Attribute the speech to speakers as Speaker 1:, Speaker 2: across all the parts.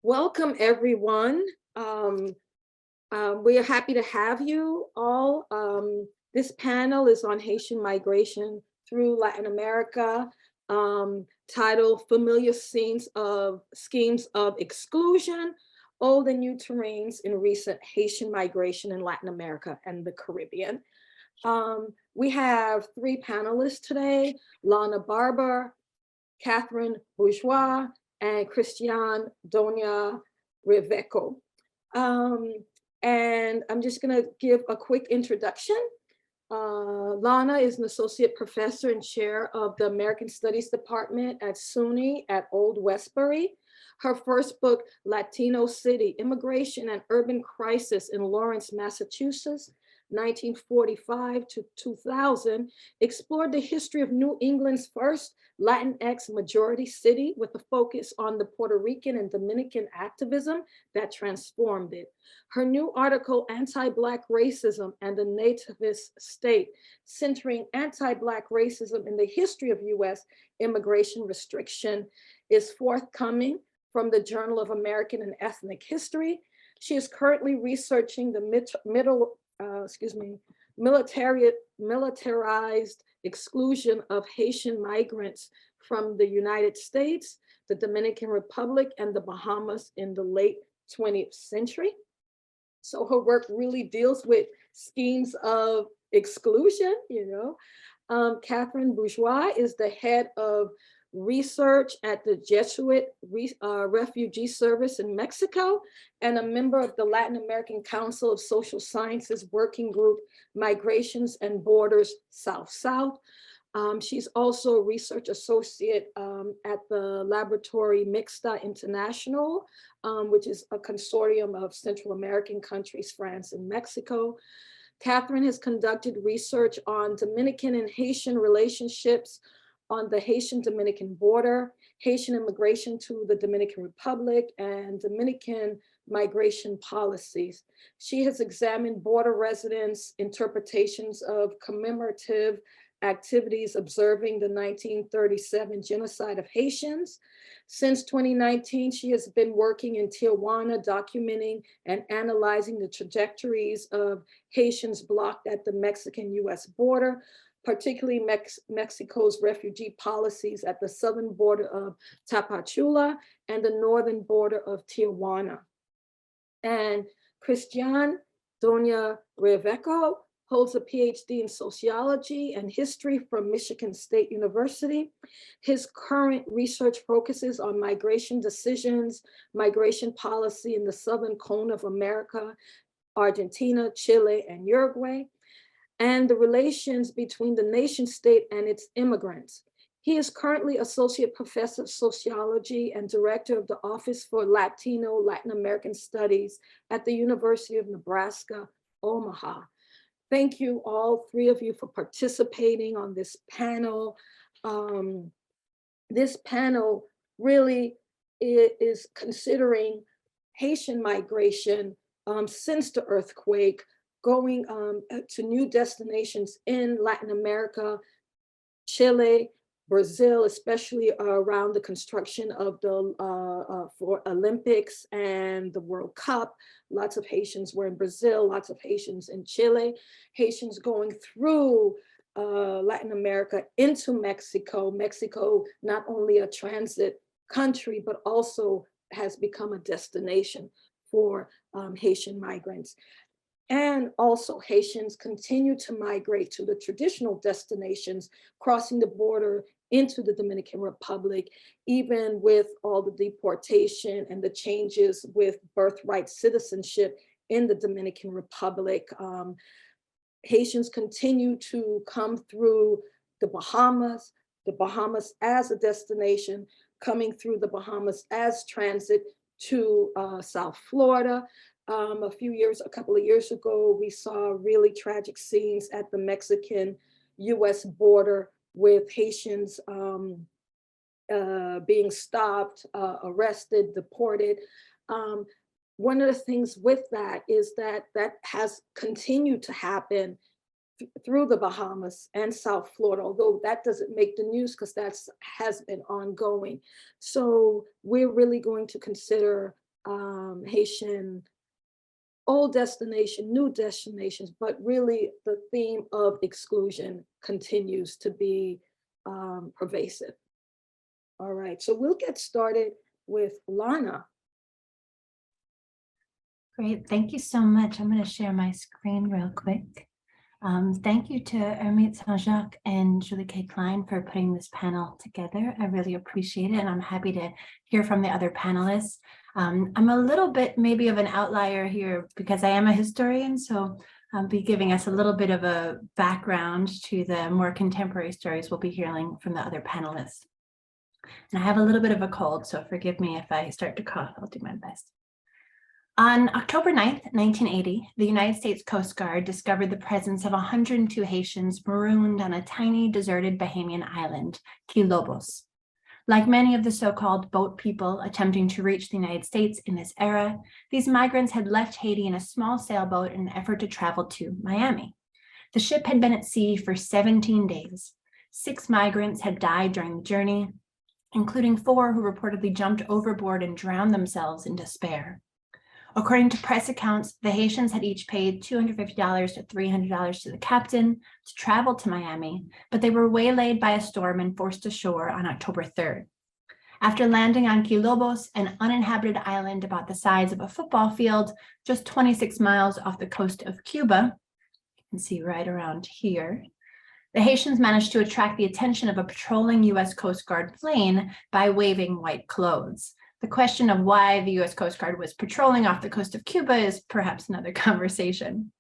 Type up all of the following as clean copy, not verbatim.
Speaker 1: Welcome, everyone. We are happy to have you all. This panel is on Haitian migration through Latin America, titled Familiar Schemes of Exclusion, Old and New Terrains in Recent Haitian Migration in Latin America and the Caribbean. We have three panelists today: Llana Barber, Catherine Bourgeois, and Cristián Doña-Reveco. And I'm just going to give a quick introduction. Llana is an associate professor and chair of the American Studies Department at SUNY at Old Westbury. Her first book, Latino City, Immigration and Urban Crisis in Lawrence, Massachusetts, 1945 to 2000, explored the history of New England's first Latinx majority city with a focus on the Puerto Rican and Dominican activism that transformed it. Her new article, Anti-Black Racism and the Nativist State, centering anti-Black racism in the history of US immigration restriction, is forthcoming from the Journal of American and Ethnic History. She is currently researching the militarized exclusion of Haitian migrants from the United States, the Dominican Republic, and the Bahamas in the late 20th century. So her work really deals with schemes of exclusion, Catherine Bourgeois is the head of research at the Jesuit Refugee Service in Mexico and a member of the Latin American Council of Social Sciences Working Group, Migrations and Borders South-South. She's also a research associate at the Laboratory Mixta International, which is a consortium of Central American countries, France and Mexico. Catherine has conducted research on Dominican and Haitian relationships on the Haitian-Dominican border, Haitian immigration to the Dominican Republic, and Dominican migration policies. She has examined border residents' interpretations of commemorative activities observing the 1937 genocide of Haitians. Since 2019, she has been working in Tijuana, documenting and analyzing the trajectories of Haitians blocked at the Mexican-US border, particularly Mexico's refugee policies at the southern border of Tapachula and the northern border of Tijuana. And Cristián Doña-Reveco holds a PhD in sociology and history from Michigan State University. His current research focuses on migration decisions, migration policy in the southern cone of America, Argentina, Chile, and Uruguay, and the relations between the nation state and its immigrants. He is currently Associate Professor of Sociology and Director of the Office for Latino Latin American Studies at the University of Nebraska-Omaha. Thank you, all three of you, for participating on this panel. This panel really is considering Haitian migration since the earthquake, going to new destinations in Latin America, Chile, Brazil, especially around the construction of the for Olympics and the World Cup. Lots of Haitians were in Brazil, lots of Haitians in Chile, Haitians going through Latin America into Mexico. Mexico, not only a transit country, but also has become a destination for Haitian migrants. And also Haitians continue to migrate to the traditional destinations, crossing the border into the Dominican Republic, even with all the deportation and the changes with birthright citizenship in the Dominican Republic. Haitians continue to come through the Bahamas as a destination, coming through the Bahamas as transit to South Florida. A couple of years ago, we saw really tragic scenes at the Mexican-US border with Haitians being stopped, arrested, deported. One of the things with that is that has continued to happen through the Bahamas and South Florida, although that doesn't make the news because that has been ongoing. So we're really going to consider Haitian old destination, new destinations, but really the theme of exclusion continues to be pervasive. All right, so we'll get started with Llana.
Speaker 2: Great, thank you so much. I'm going to share my screen real quick. Thank you to Ermitte Jacques and Julie K. Klein for putting this panel together. I really appreciate it, and I'm happy to hear from the other panelists. I'm a little bit maybe of an outlier here because I am a historian, so I'll be giving us a little bit of a background to the more contemporary stories we'll be hearing from the other panelists. And I have a little bit of a cold, so forgive me if I start to cough. I'll do my best. On October 9th, 1980, the United States Coast Guard discovered the presence of 102 Haitians marooned on a tiny deserted Bahamian island, Key Lobos. Like many of the so-called boat people attempting to reach the United States in this era, these migrants had left Haiti in a small sailboat in an effort to travel to Miami. The ship had been at sea for 17 days. 6 migrants had died during the journey, including 4 who reportedly jumped overboard and drowned themselves in despair. According to press accounts, the Haitians had each paid $250 to $300 to the captain to travel to Miami, but they were waylaid by a storm and forced ashore on October 3rd. After landing on Key Lobos, an uninhabited island about the size of a football field, just 26 miles off the coast of Cuba, you can see right around here, the Haitians managed to attract the attention of a patrolling U.S. Coast Guard plane by waving white clothes. The question of why the U.S. Coast Guard was patrolling off the coast of Cuba is perhaps another conversation.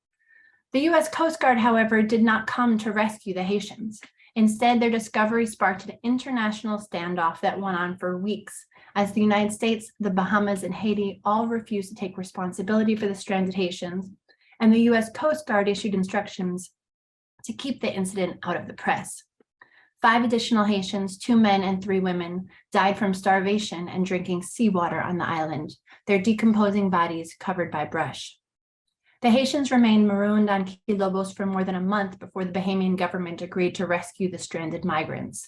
Speaker 2: The U.S. Coast Guard, however, did not come to rescue the Haitians. Instead, their discovery sparked an international standoff that went on for weeks, as the United States, the Bahamas, and Haiti all refused to take responsibility for the stranded Haitians, and the U.S. Coast Guard issued instructions to keep the incident out of the press. 5 additional Haitians, 2 men and 3 women, died from starvation and drinking seawater on the island, their decomposing bodies covered by brush. The Haitians remained marooned on Key Lobos for more than a month before the Bahamian government agreed to rescue the stranded migrants.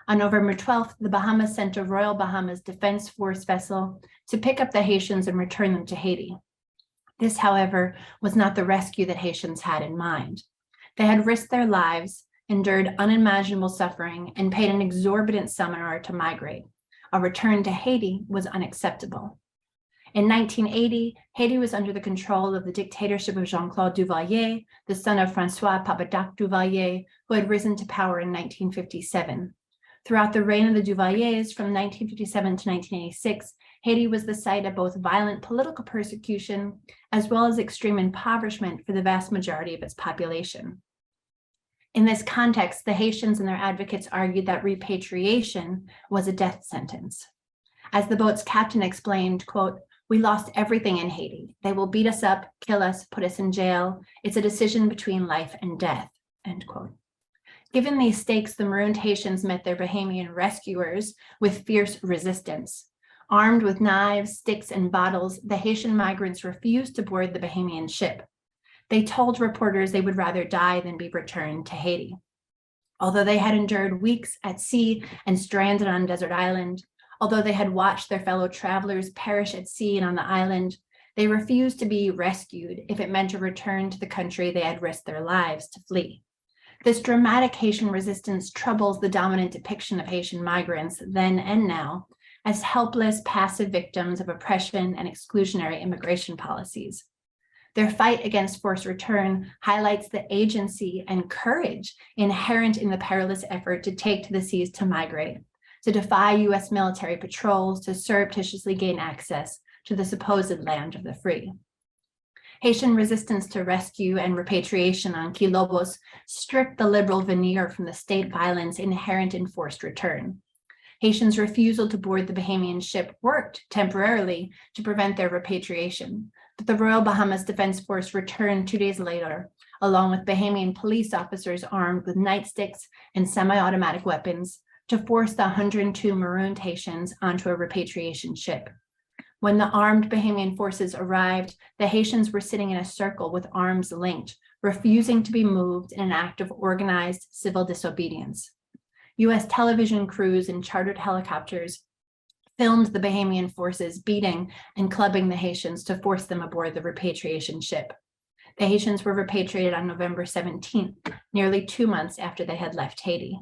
Speaker 2: On November 12th, the Bahamas sent a Royal Bahamas Defense Force vessel to pick up the Haitians and return them to Haiti. This, however, was not the rescue that Haitians had in mind. They had risked their lives, endured unimaginable suffering, and paid an exorbitant sum in order to migrate. A return to Haiti was unacceptable. In 1980, Haiti was under the control of the dictatorship of Jean-Claude Duvalier, the son of François Papadak Duvalier, who had risen to power in 1957. Throughout the reign of the Duvaliers, from 1957 to 1986, Haiti was the site of both violent political persecution as well as extreme impoverishment for the vast majority of its population. In this context, the Haitians and their advocates argued that repatriation was a death sentence. As the boat's captain explained, quote, "We lost everything in Haiti. They will beat us up, kill us, put us in jail. It's a decision between life and death," end quote. Given these stakes, the marooned Haitians met their Bahamian rescuers with fierce resistance. Armed with knives, sticks, and bottles, the Haitian migrants refused to board the Bahamian ship. They told reporters they would rather die than be returned to Haiti. Although they had endured weeks at sea and stranded on a desert island, although they had watched their fellow travelers perish at sea and on the island, they refused to be rescued if it meant a return to the country they had risked their lives to flee. This dramatic Haitian resistance troubles the dominant depiction of Haitian migrants then and now as helpless, passive victims of oppression and exclusionary immigration policies. Their fight against forced return highlights the agency and courage inherent in the perilous effort to take to the seas to migrate, to defy U.S. military patrols, to surreptitiously gain access to the supposed land of the free. Haitian resistance to rescue and repatriation on Key Lobos stripped the liberal veneer from the state violence inherent in forced return. Haitians' refusal to board the Bahamian ship worked temporarily to prevent their repatriation, but the Royal Bahamas Defense Force returned 2 days later, along with Bahamian police officers armed with nightsticks and semi-automatic weapons, to force the 102 marooned Haitians onto a repatriation ship. When the armed Bahamian forces arrived, the Haitians were sitting in a circle with arms linked, refusing to be moved in an act of organized civil disobedience. U.S. television crews and chartered helicopters filmed the Bahamian forces beating and clubbing the Haitians to force them aboard the repatriation ship. The Haitians were repatriated on November 17th, nearly 2 months after they had left Haiti.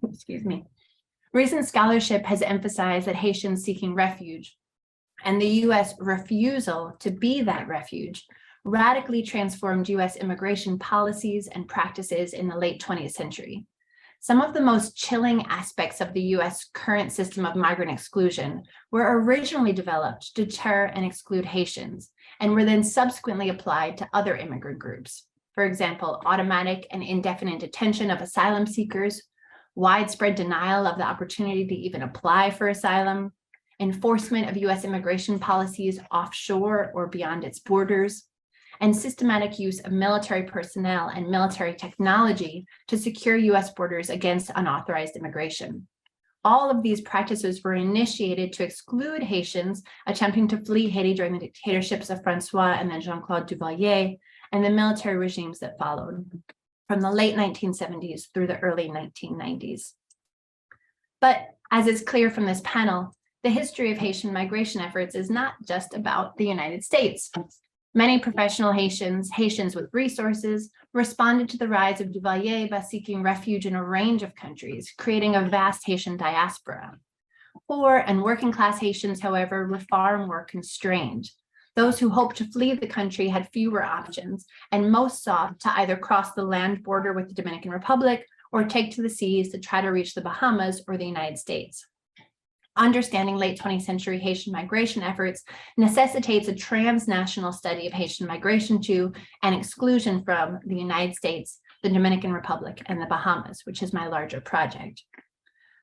Speaker 2: Excuse me. Recent scholarship has emphasized that Haitians seeking refuge and the U.S. refusal to be that refuge radically transformed U.S. immigration policies and practices in the late 20th century. Some of the most chilling aspects of the U.S. current system of migrant exclusion were originally developed to deter and exclude Haitians, and were then subsequently applied to other immigrant groups. For example, automatic and indefinite detention of asylum seekers, widespread denial of the opportunity to even apply for asylum, enforcement of U.S. immigration policies offshore or beyond its borders, and systematic use of military personnel and military technology to secure U.S. borders against unauthorized immigration. All of these practices were initiated to exclude Haitians attempting to flee Haiti during the dictatorships of Francois and then Jean-Claude Duvalier and the military regimes that followed from the late 1970s through the early 1990s. But as is clear from this panel, the history of Haitian migration efforts is not just about the United States. Many professional Haitians with resources, responded to the rise of Duvalier by seeking refuge in a range of countries, creating a vast Haitian diaspora. Poor and working class Haitians, however, were far more constrained. Those who hoped to flee the country had fewer options, and most sought to either cross the land border with the Dominican Republic or take to the seas to try to reach the Bahamas or the United States. Understanding late 20th century Haitian migration efforts necessitates a transnational study of Haitian migration to and exclusion from the United States, the Dominican Republic, and the Bahamas, which is my larger project.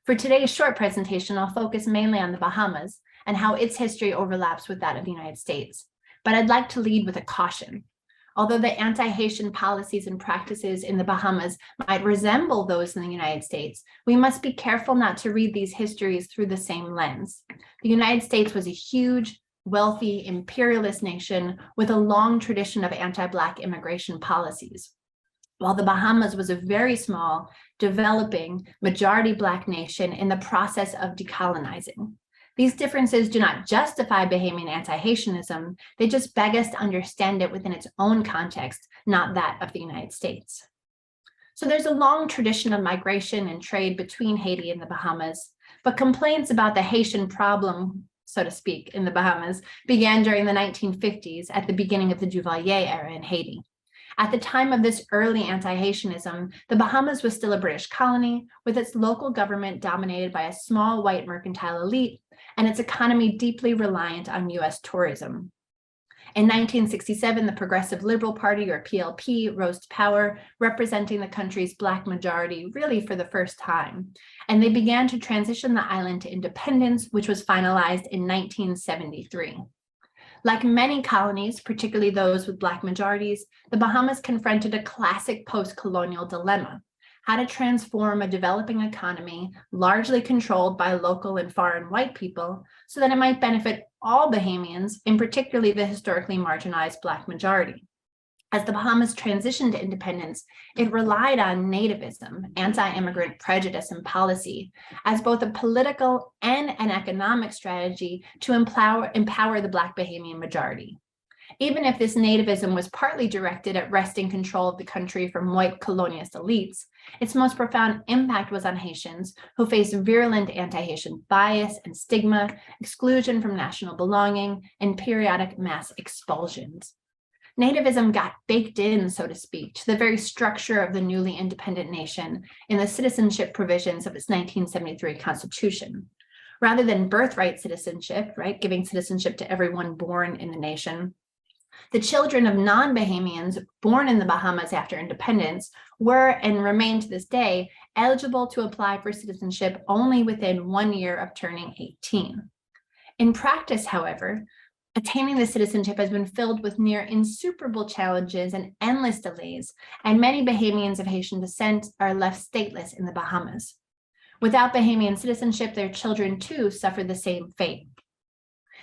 Speaker 2: For today's short presentation, I'll focus mainly on the Bahamas and how its history overlaps with that of the United States. But I'd like to lead with a caution. Although the anti-Haitian policies and practices in the Bahamas might resemble those in the United States, we must be careful not to read these histories through the same lens. The United States was a huge, wealthy, imperialist nation with a long tradition of anti-Black immigration policies, while the Bahamas was a very small, developing, majority Black nation in the process of decolonizing. These differences do not justify Bahamian anti-Haitianism, they just beg us to understand it within its own context, not that of the United States. So there's a long tradition of migration and trade between Haiti and the Bahamas, but complaints about the Haitian problem, so to speak, in the Bahamas began during the 1950s at the beginning of the Duvalier era in Haiti. At the time of this early anti-Haitianism, the Bahamas was still a British colony, with its local government dominated by a small white mercantile elite and its economy deeply reliant on U.S. tourism. In 1967, the Progressive Liberal Party, or PLP, rose to power, representing the country's Black majority really for the first time, and they began to transition the island to independence, which was finalized in 1973. Like many colonies, particularly those with Black majorities, the Bahamas confronted a classic post-colonial dilemma: how to transform a developing economy largely controlled by local and foreign white people so that it might benefit all Bahamians, in particularly the historically marginalized Black majority. As the Bahamas transitioned to independence, it relied on nativism, anti-immigrant prejudice and policy, as both a political and an economic strategy to empower the Black Bahamian majority. Even if this nativism was partly directed at wresting control of the country from white colonialist elites, its most profound impact was on Haitians, who faced virulent anti-Haitian bias and stigma, exclusion from national belonging, and periodic mass expulsions. Nativism got baked in, so to speak, to the very structure of the newly independent nation in the citizenship provisions of its 1973 Constitution. Rather than birthright citizenship, right, giving citizenship to everyone born in the nation, the children of non-Bahamians born in the Bahamas after independence were, and remain to this day, eligible to apply for citizenship only within 1 year of turning 18. In practice, however, attaining the citizenship has been filled with near insuperable challenges and endless delays, and many Bahamians of Haitian descent are left stateless in the Bahamas. Without Bahamian citizenship, their children too suffer the same fate.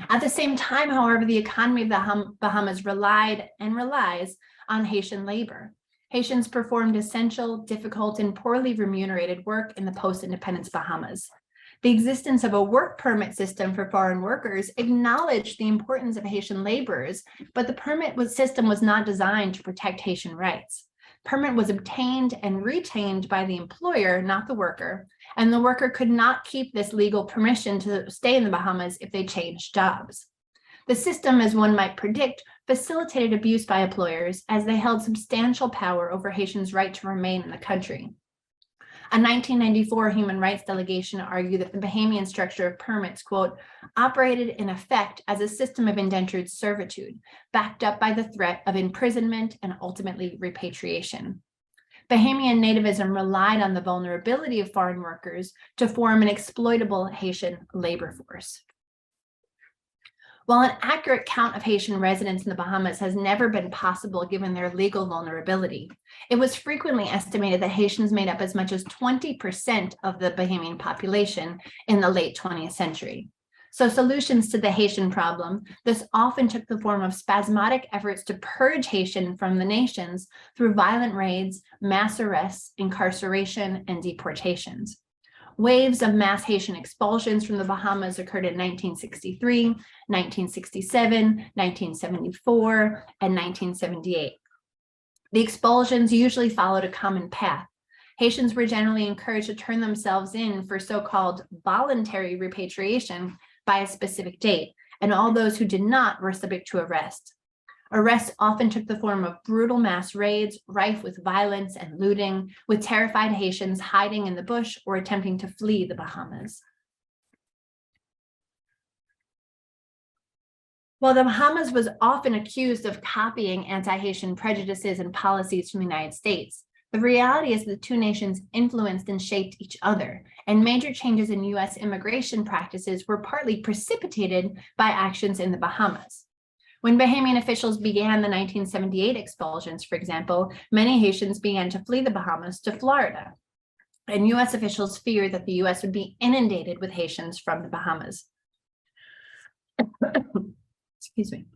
Speaker 2: At the same time, however, the economy of the Bahamas relied and relies on Haitian labor. Haitians performed essential, difficult, and poorly remunerated work in the post-independence Bahamas. The existence of a work permit system for foreign workers acknowledged the importance of Haitian laborers, but the permit system was not designed to protect Haitian rights. Permit was obtained and retained by the employer, not the worker, and the worker could not keep this legal permission to stay in the Bahamas if they changed jobs. The system, as one might predict, facilitated abuse by employers as they held substantial power over Haitians' right to remain in the country. A 1994 human rights delegation argued that the Bahamian structure of permits, quote, operated in effect as a system of indentured servitude, backed up by the threat of imprisonment and ultimately repatriation. Bahamian nativism relied on the vulnerability of foreign workers to form an exploitable Haitian labor force. While an accurate count of Haitian residents in the Bahamas has never been possible given their legal vulnerability, it was frequently estimated that Haitians made up as much as 20% of the Bahamian population in the late 20th century. So solutions to the Haitian problem, this often took the form of spasmodic efforts to purge Haitian from the nations through violent raids, mass arrests, incarceration, and deportations. Waves of mass Haitian expulsions from the Bahamas occurred in 1963, 1967, 1974, and 1978. The expulsions usually followed a common path. Haitians were generally encouraged to turn themselves in for so-called voluntary repatriation by a specific date, and all those who did not were subject to arrest. Arrests often took the form of brutal mass raids, rife with violence and looting, with terrified Haitians hiding in the bush or attempting to flee the Bahamas. While the Bahamas was often accused of copying anti-Haitian prejudices and policies from the United States, the reality is that the two nations influenced and shaped each other, and major changes in U.S. immigration practices were partly precipitated by actions in the Bahamas. When Bahamian officials began the 1978 expulsions, for example, many Haitians began to flee the Bahamas to Florida, and U.S. officials feared that the U.S. would be inundated with Haitians from the Bahamas. Excuse me.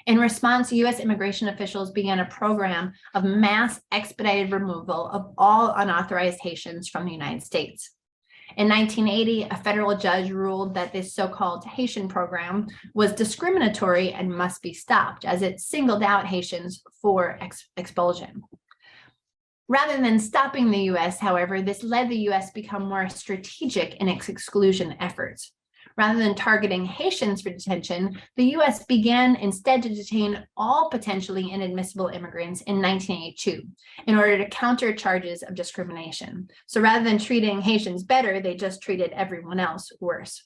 Speaker 2: In response, U.S. immigration officials began a program of mass expedited removal of all unauthorized Haitians from the United States. In 1980, a federal judge ruled that this so-called Haitian program was discriminatory and must be stopped, as it singled out Haitians for expulsion. Rather than stopping the U.S., however, this led the U.S. become more strategic in its exclusion efforts. Rather than targeting Haitians for detention, the U.S. began instead to detain all potentially inadmissible immigrants in 1982 in order to counter charges of discrimination. So rather than treating Haitians better, they just treated everyone else worse.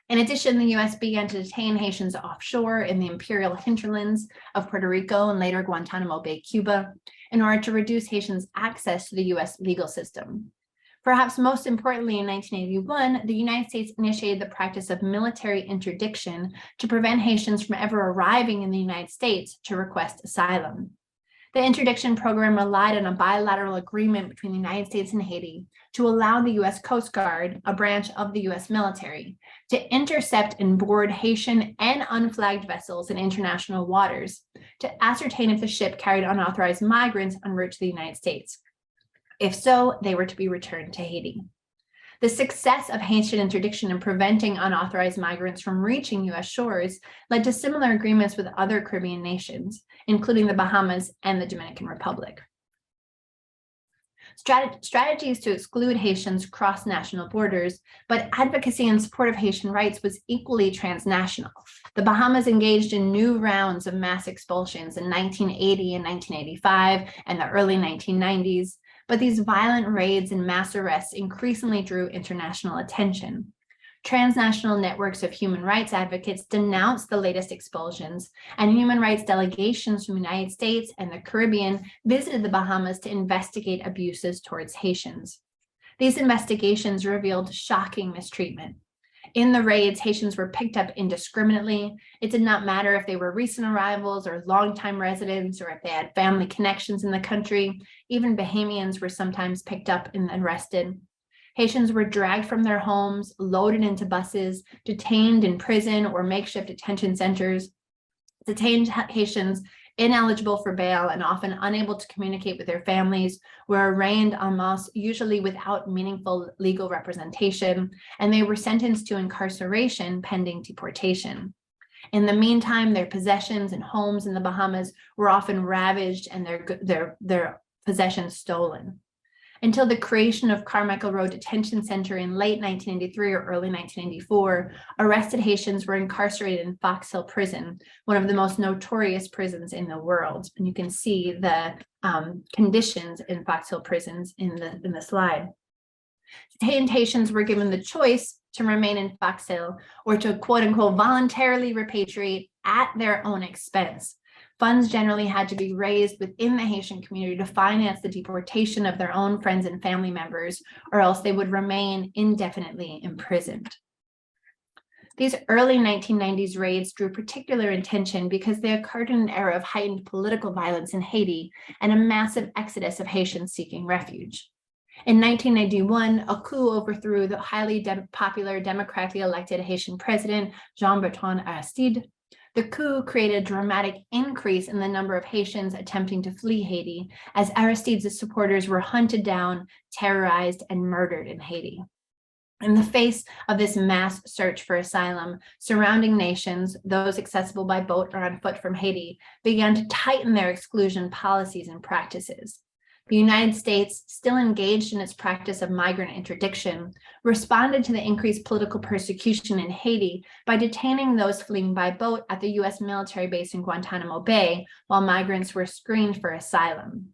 Speaker 2: In addition, the U.S. began to detain Haitians offshore in the imperial hinterlands of Puerto Rico and later Guantanamo Bay, Cuba, in order to reduce Haitians' access to the U.S. legal system. Perhaps most importantly, in 1981, the United States initiated the practice of military interdiction to prevent Haitians from ever arriving in the United States to request asylum. The interdiction program relied on a bilateral agreement between the United States and Haiti to allow the U.S. Coast Guard, a branch of the U.S. military, to intercept and board Haitian and unflagged vessels in international waters to ascertain if the ship carried unauthorized migrants en route to the United States. If so, they were to be returned to Haiti. The success of Haitian interdiction in preventing unauthorized migrants from reaching U.S. shores led to similar agreements with other Caribbean nations, including the Bahamas and the Dominican Republic. Strategies to exclude Haitians crossed national borders, but advocacy in support of Haitian rights was equally transnational. The Bahamas engaged in new rounds of mass expulsions in 1980 and 1985 and the early 1990s. But these violent raids and mass arrests increasingly drew international attention. Transnational networks of human rights advocates denounced the latest expulsions, and human rights delegations from the United States and the Caribbean visited the Bahamas to investigate abuses towards Haitians. These investigations revealed shocking mistreatment. In the raids, Haitians were picked up indiscriminately. It did not matter if they were recent arrivals or longtime residents or if they had family connections in the country. Even Bahamians were sometimes picked up and arrested. Haitians were dragged from their homes, loaded into buses, detained in prison or makeshift detention centers. Detained Haitians ineligible for bail and often unable to communicate with their families, were arraigned en masse, usually without meaningful legal representation, and they were sentenced to incarceration pending deportation. In the meantime, their possessions and homes in the Bahamas were often ravaged and their possessions stolen. Until the creation of Carmichael Road Detention Center in late 1993 or early 1994, arrested Haitians were incarcerated in Fox Hill Prison, one of the most notorious prisons in the world. And you can see the conditions in Fox Hill prisons in the slide. Detained Haitians were given the choice to remain in Fox Hill or to quote unquote voluntarily repatriate at their own expense. Funds generally had to be raised within the Haitian community to finance the deportation of their own friends and family members, or else they would remain indefinitely imprisoned. These early 1990s raids drew particular attention because they occurred in an era of heightened political violence in Haiti and a massive exodus of Haitians seeking refuge. In 1991, a coup overthrew the highly popular democratically elected Haitian president, Jean-Bertrand Aristide. The coup created a dramatic increase in the number of Haitians attempting to flee Haiti, as Aristide's supporters were hunted down, terrorized, and murdered in Haiti. In the face of this mass search for asylum, surrounding nations, those accessible by boat or on foot from Haiti, began to tighten their exclusion policies and practices. The United States, still engaged in its practice of migrant interdiction, responded to the increased political persecution in Haiti by detaining those fleeing by boat at the U.S. military base in Guantanamo Bay, while migrants were screened for asylum.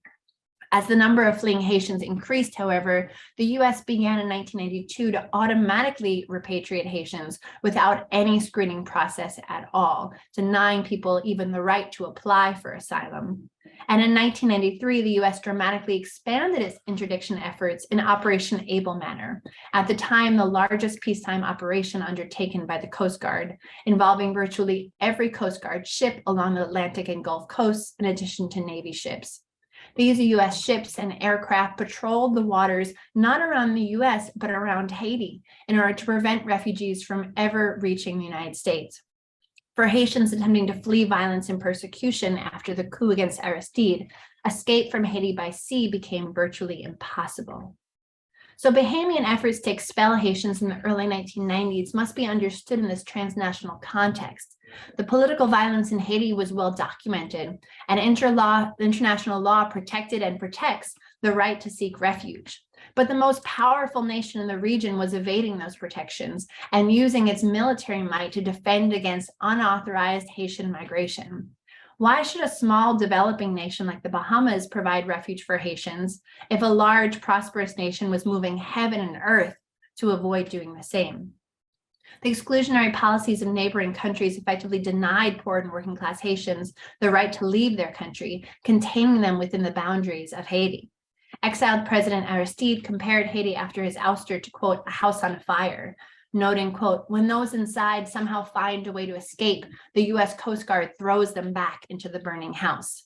Speaker 2: As the number of fleeing Haitians increased, however, the U.S. began in 1992 to automatically repatriate Haitians without any screening process at all, denying people even the right to apply for asylum. And in 1993, the U.S. dramatically expanded its interdiction efforts in Operation Able Manner, at the time the largest peacetime operation undertaken by the Coast Guard, involving virtually every Coast Guard ship along the Atlantic and Gulf coasts, in addition to Navy ships. These U.S. ships and aircraft patrolled the waters not around the U.S., but around Haiti, in order to prevent refugees from ever reaching the United States. For Haitians attempting to flee violence and persecution after the coup against Aristide, escape from Haiti by sea became virtually impossible. So Bahamian efforts to expel Haitians in the early 1990s must be understood in this transnational context. The political violence in Haiti was well documented, and international law protected and protects the right to seek refuge. But the most powerful nation in the region was evading those protections and using its military might to defend against unauthorized Haitian migration. Why should a small developing nation like the Bahamas provide refuge for Haitians if a large prosperous nation was moving heaven and earth to avoid doing the same? The exclusionary policies of neighboring countries effectively denied poor and working class Haitians the right to leave their country, containing them within the boundaries of Haiti. Exiled President Aristide compared Haiti after his ouster to, quote, a house on fire, noting, quote, when those inside somehow find a way to escape, the U.S. Coast Guard throws them back into the burning house.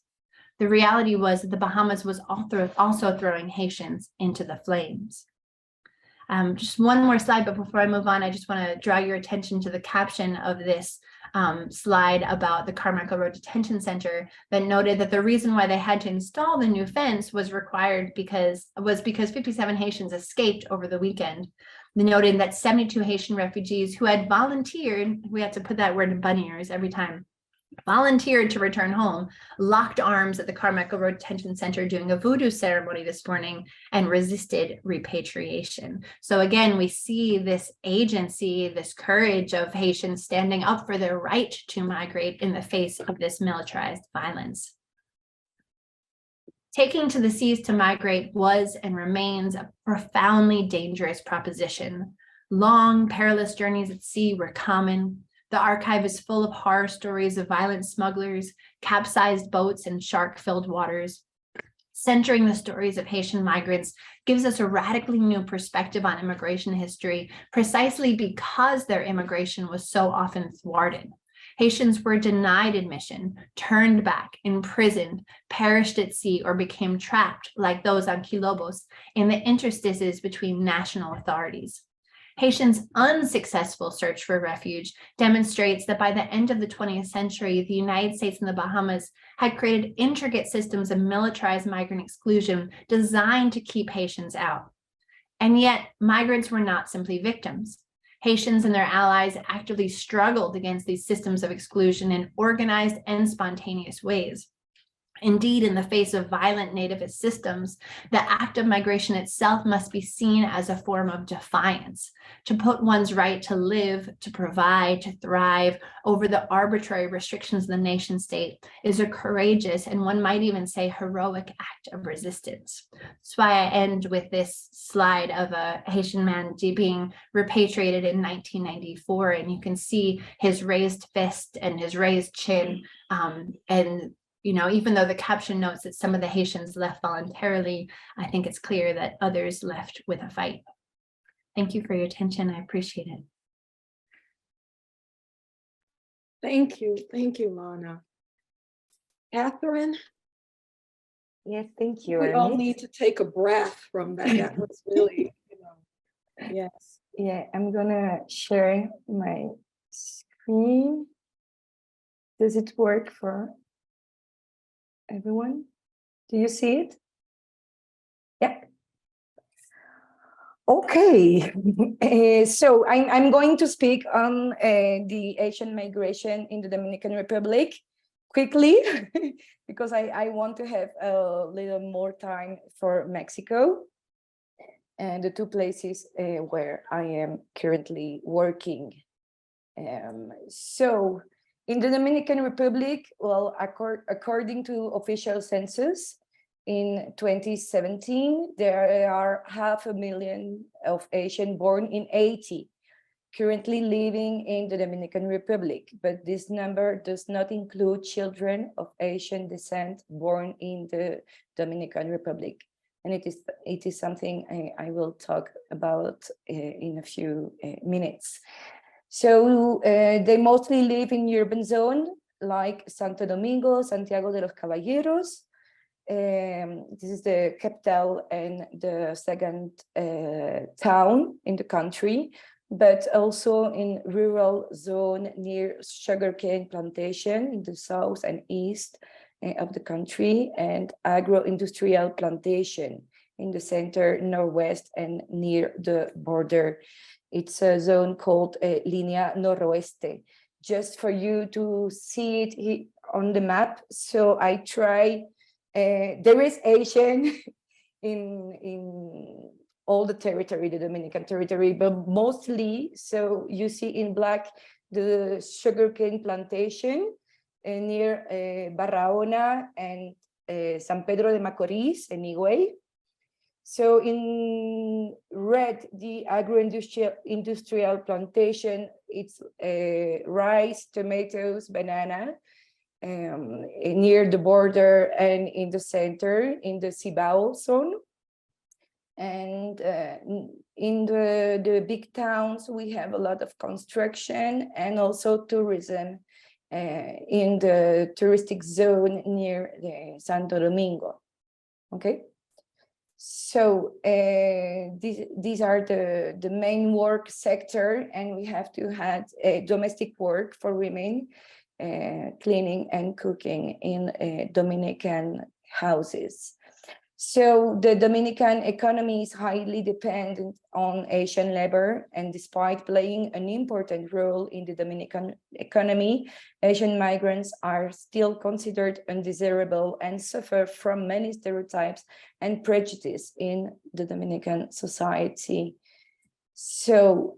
Speaker 2: The reality was that the Bahamas was also throwing Haitians into the flames. Just one more slide, but before I move on, I just want to draw your attention to the caption of this slide about the Carmichael Road Detention Center that noted that the reason why they had to install the new fence was because 57 Haitians escaped over the weekend. They noted that 72 Haitian refugees who had volunteered, we have to put that word in bunny ears every time, volunteered to return home, locked arms at the Carmichael Road Detention Center doing a voodoo ceremony this morning and resisted repatriation. So again, we see this agency, this courage of Haitians standing up for their right to migrate in the face of this militarized violence. Taking to the seas to migrate was and remains a profoundly dangerous proposition. Long, perilous journeys at sea were common. The archive is full of horror stories of violent smugglers, capsized boats, and shark-filled waters. Centering the stories of Haitian migrants gives us a radically new perspective on immigration history, precisely because their immigration was so often thwarted. Haitians were denied admission, turned back, imprisoned, perished at sea, or became trapped, like those on Quilobos, in the interstices between national authorities. Haitians' unsuccessful search for refuge demonstrates that by the end of the 20th century, the United States and the Bahamas had created intricate systems of militarized migrant exclusion designed to keep Haitians out. And yet, migrants were not simply victims. Haitians and their allies actively struggled against these systems of exclusion in organized and spontaneous ways. Indeed, in the face of violent nativist systems, the act of migration itself must be seen as a form of defiance, to put one's right to live, to provide, to thrive over the arbitrary restrictions of the nation state is a courageous and one might even say heroic act of resistance. That's why I end with this slide of a Haitian man being repatriated in 1994, and you can see his raised fist and his raised chin, and even though the caption notes that some of the Haitians left voluntarily, I think it's clear that others left with a fight. Thank you for your attention. I appreciate it.
Speaker 1: Thank you, Llana. Catherine?
Speaker 3: Yes, thank you.
Speaker 1: We all
Speaker 3: Ermitte.
Speaker 1: need to take a breath from that. That was really, yes.
Speaker 3: Yeah, I'm gonna share my screen. Does it work for everyone? Do you see it? Yeah. Okay. So I'm going to speak on the Asian migration in the Dominican Republic quickly because I want to have a little more time for Mexico and the two places where I am currently working. So in the Dominican Republic, well, according to official census, in 2017, there are 500,000 of Asian born in Haiti, currently living in the Dominican Republic. But this number does not include children of Asian descent born in the Dominican Republic. And it is something I will talk about in a few minutes. So they mostly live in urban zone like Santo Domingo, Santiago de los Caballeros. This is the capital and the second town in the country, but also in rural zone near sugarcane plantation in the south and east of the country, and agro-industrial plantation in the center, northwest, and near the border. It's a zone called Línea Noroeste, just for you to see it on the map. So I try, there is Asian in all the territory, the Dominican territory, but mostly, so you see in black, the sugarcane plantation near Barahona and San Pedro de Macorís and Higüey. So in red, the agro-industrial plantation, it's rice, tomatoes, banana, near the border and in the center, in the Cibao zone. And in the big towns, we have a lot of construction and also tourism in the touristic zone near the Santo Domingo. Okay. So these are the main work sector, and we have to have domestic work for women, cleaning and cooking in Dominican houses. So the Dominican economy is highly dependent on Asian labor, and despite playing an important role in the Dominican economy, Asian migrants are still considered undesirable and suffer from many stereotypes and prejudice in the Dominican society. So,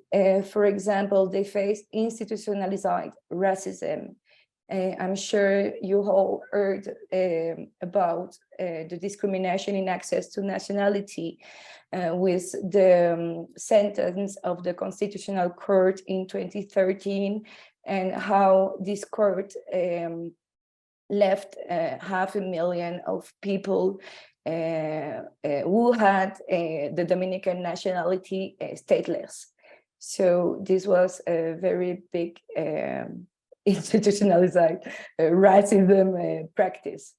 Speaker 3: for example, they face institutionalized racism. I'm sure you all heard about the discrimination in access to nationality with the sentence of the Constitutional Court in 2013, and how this court left 500,000 of people who had the Dominican nationality stateless. So this was a very big institutionalized racism practice.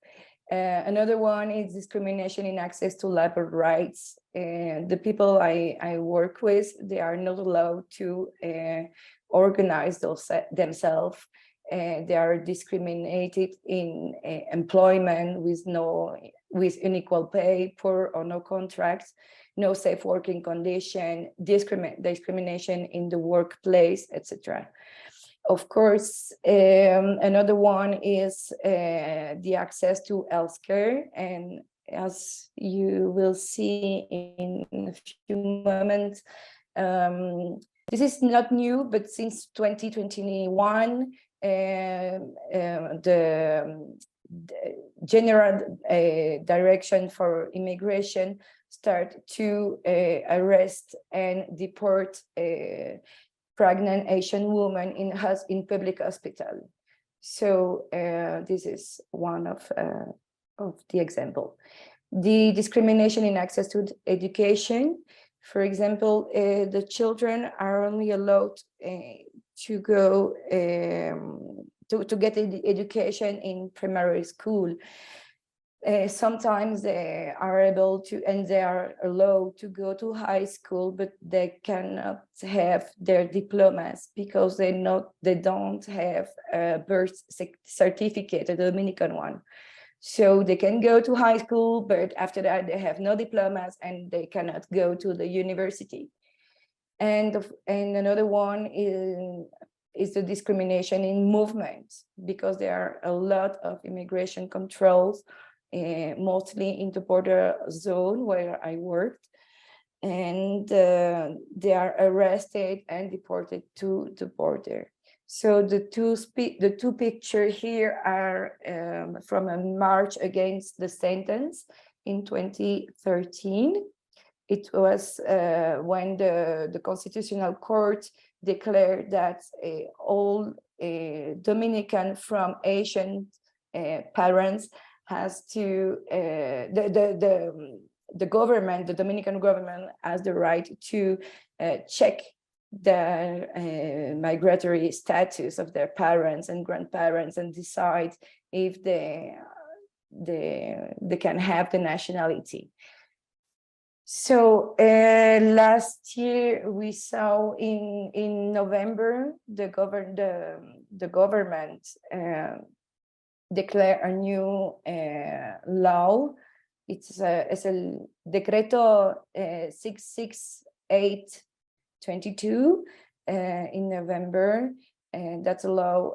Speaker 3: Another one is discrimination in access to labor rights. The people I work with, they are not allowed to organize themselves. They are discriminated in employment with unequal pay, poor or no contracts, no safe working condition, discrimination in the workplace, etc. Of course, another one is the access to healthcare, and as you will see in a few moments, this is not new, but since 2021, the general direction for immigration start to arrest and deport pregnant Asian women in public hospital. So this is one of the example. The discrimination in access to education. For example, the children are only allowed to go to get education in primary school. Sometimes they are able to, and they are allowed to go to high school, but they cannot have their diplomas because they don't have a birth certificate, a Dominican one. So they can go to high school, but after that they have no diplomas and they cannot go to the university. And another one is the discrimination in movement, because there are a lot of immigration controls, mostly in the border zone where I worked, and they are arrested and deported to the border. So the two pictures here are from a march against the sentence in 2013. It was when the Constitutional Court declared that all Dominican from Asian parents has to, the government, the Dominican government has the right to check the migratory status of their parents and grandparents and decide if they can have the nationality. So last year we saw in November the government declare a new law. It's a Decreto 668/22 in November, and that allow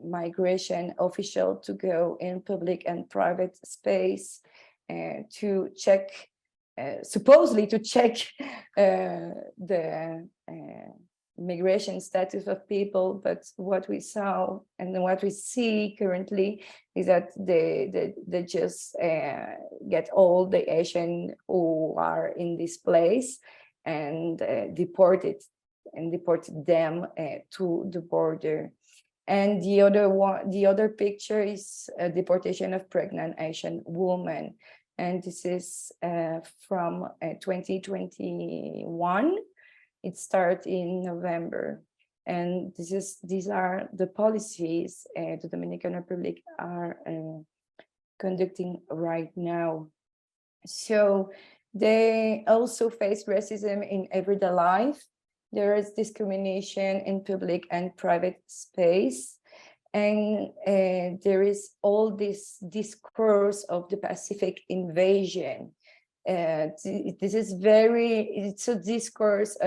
Speaker 3: migration official to go in public and private space to check, supposedly to check the migration status of people. But what we saw and what we see currently is that they just get all the Asian who are in this place and deport them to the border. And the other picture is a deportation of pregnant Asian women, and this is from 2021. It starts in November, and these are the policies the Dominican Republic are conducting right now. So they also face racism in everyday life. There is discrimination in public and private space, and there is all this discourse of the Pacific invasion. This is it's a discourse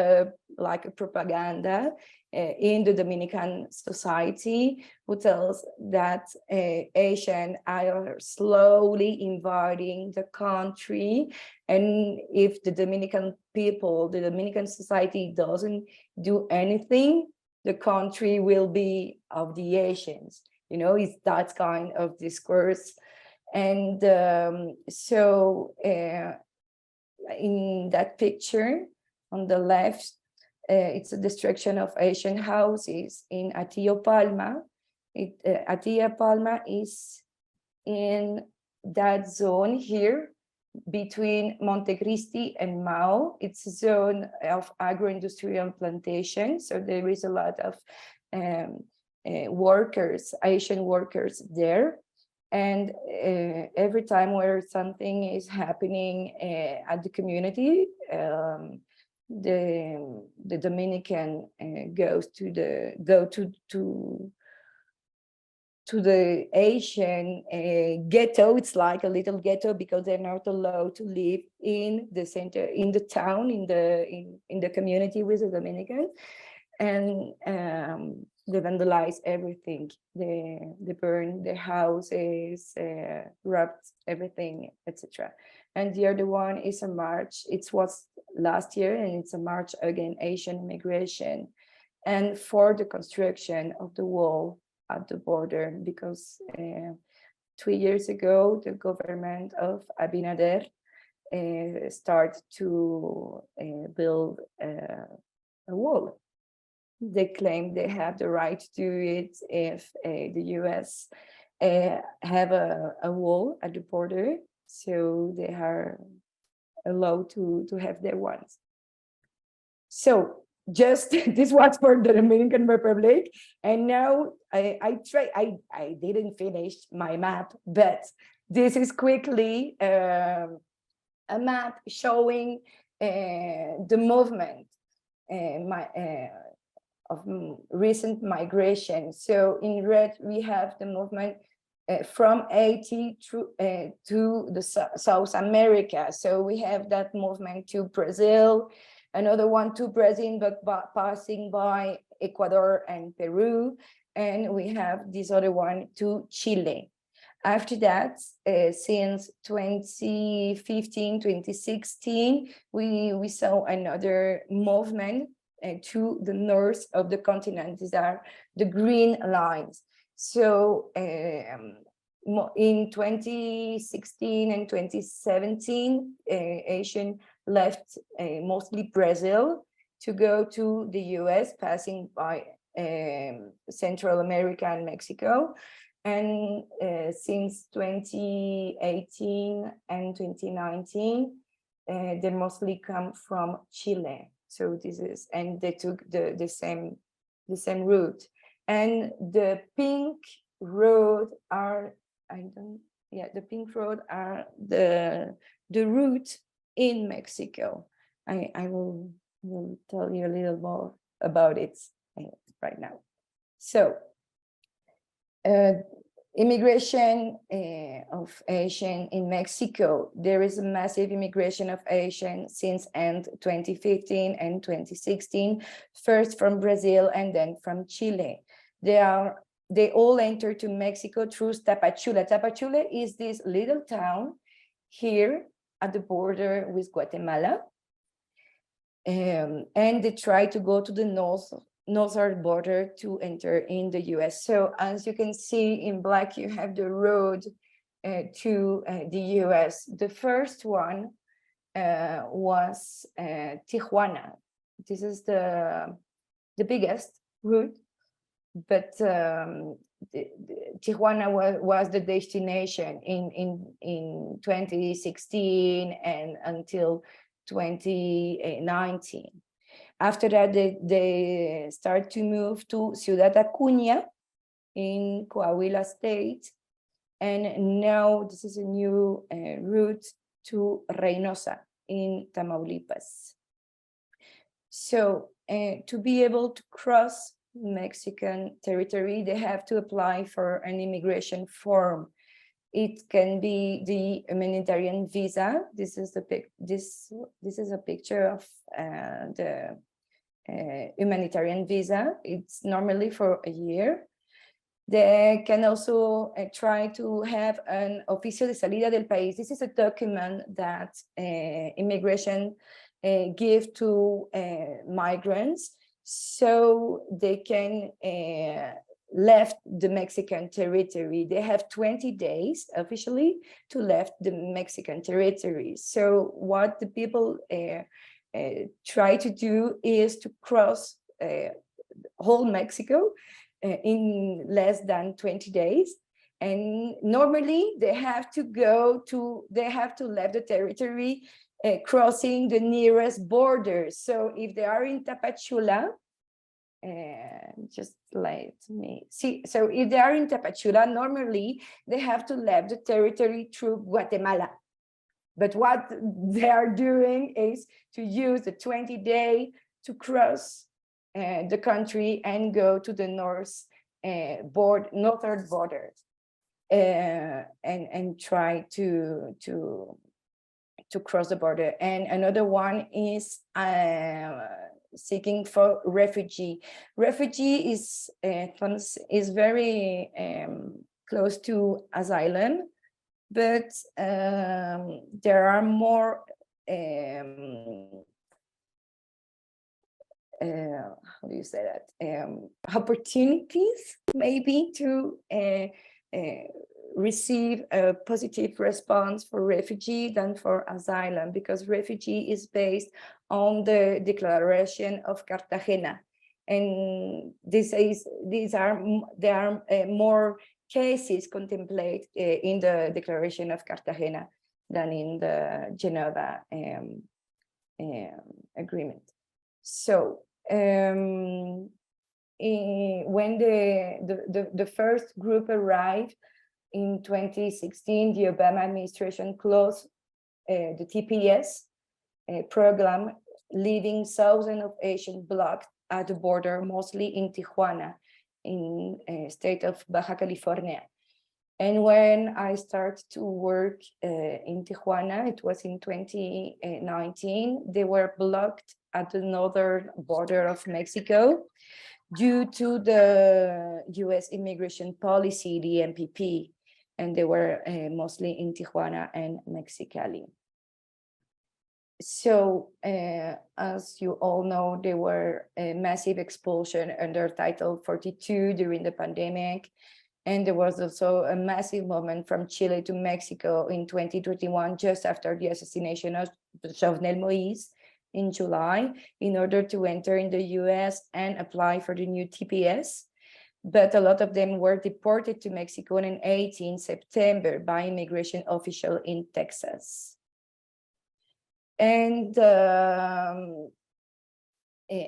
Speaker 3: like a propaganda in the Dominican society, who tells that Asians are slowly invading the country, and if the Dominican people, the Dominican society doesn't do anything, the country will be of the Asians. You know, it's that kind of discourse. And so in that picture on the left, it's a destruction of Asian houses in Atillo Palma. Atillo Palma is in that zone here between Montecristi and Mao. It's a zone of agro-industrial plantation, so there is a lot of workers, Asian workers there. And every time where something is happening at the community, the Dominican goes to the Asian ghetto. It's like a little ghetto because they're not allowed to live in the center, in the town, in the community with the Dominicans, and they vandalize everything. They burn the houses, robbed everything, etc. And the other one is a march. It was last year, and it's a march against Asian immigration and for the construction of the wall at the border, because 2 years ago, the government of Abinader started to build a wall. They claim they have the right to do it if the US have a wall at the border, so they are allowed to have their ones. So just this was for the Dominican Republic, and now I didn't finish my map, but this is quickly a map showing the movement of recent migration. So in red we have the movement from Haiti to the South America. So we have that movement to Brazil, another one to Brazil, but passing by Ecuador and Peru. And we have this other one to Chile. After that, since 2015, 2016, we saw another movement to the north of the continent. These are the green lines. So in 2016 and 2017, Asian left mostly Brazil to go to the US, passing by Central America and Mexico. And since 2018 and 2019, they mostly come from Chile. So this is, and they took the same route. And the pink road are, the pink road are the route in Mexico. I will tell you a little more about it right now. So immigration of Asian in Mexico. There is a massive immigration of Asian since end 2015 and 2016, first from Brazil and then from Chile. They all enter to Mexico through Tapachula. Tapachula is this little town here at the border with Guatemala. And they try to go to the northern border to enter in the US. So as you can see in black, you have the road to the US. The first one was Tijuana. This is the biggest route, but Tijuana was the destination in 2016 and until 2019. After that, they start to move to Ciudad Acuña in Coahuila State. And now this is a new route to Reynosa in Tamaulipas. So to be able to cross Mexican territory, they have to apply for an immigration form. It can be the humanitarian visa. This is a picture of the humanitarian visa. It's normally for a year. They can also try to have an oficio de salida del país. This is a document that immigration give to migrants, so they can left the Mexican territory. They have 20 days officially to left the Mexican territory. So what the people try to do is to cross whole Mexico in less than 20 days. And normally they have to leave the territory crossing the nearest border. So if they are in Tapachula, just let me see. So if they are in Tapachula, normally they have to leave the territory through Guatemala. But what they are doing is to use the 20-day to cross the country and go to the northern border and try to cross the border. And another one is seeking for refugee. Refugee is very close to asylum, but there are more how do you say that, opportunities maybe to receive a positive response for refugee than for asylum, because refugee is based on the Declaration of Cartagena, and there are more cases contemplated in the Declaration of Cartagena than in the Geneva agreement. So when the first group arrived in 2016, the Obama administration closed the TPS program, leaving thousands of Asians blocked at the border, mostly in Tijuana, in state of Baja California. And when I started to work in Tijuana, it was in 2019, they were blocked at the northern border of Mexico due to the US immigration policy, the MPP, and they were mostly in Tijuana and Mexicali. So as you all know, there were a massive expulsion under Title 42 during the pandemic. And there was also a massive movement from Chile to Mexico in 2021, just after the assassination of Jovenel Moïse in July, in order to enter in the US and apply for the new TPS. But a lot of them were deported to Mexico on 18 September by immigration officials in Texas. And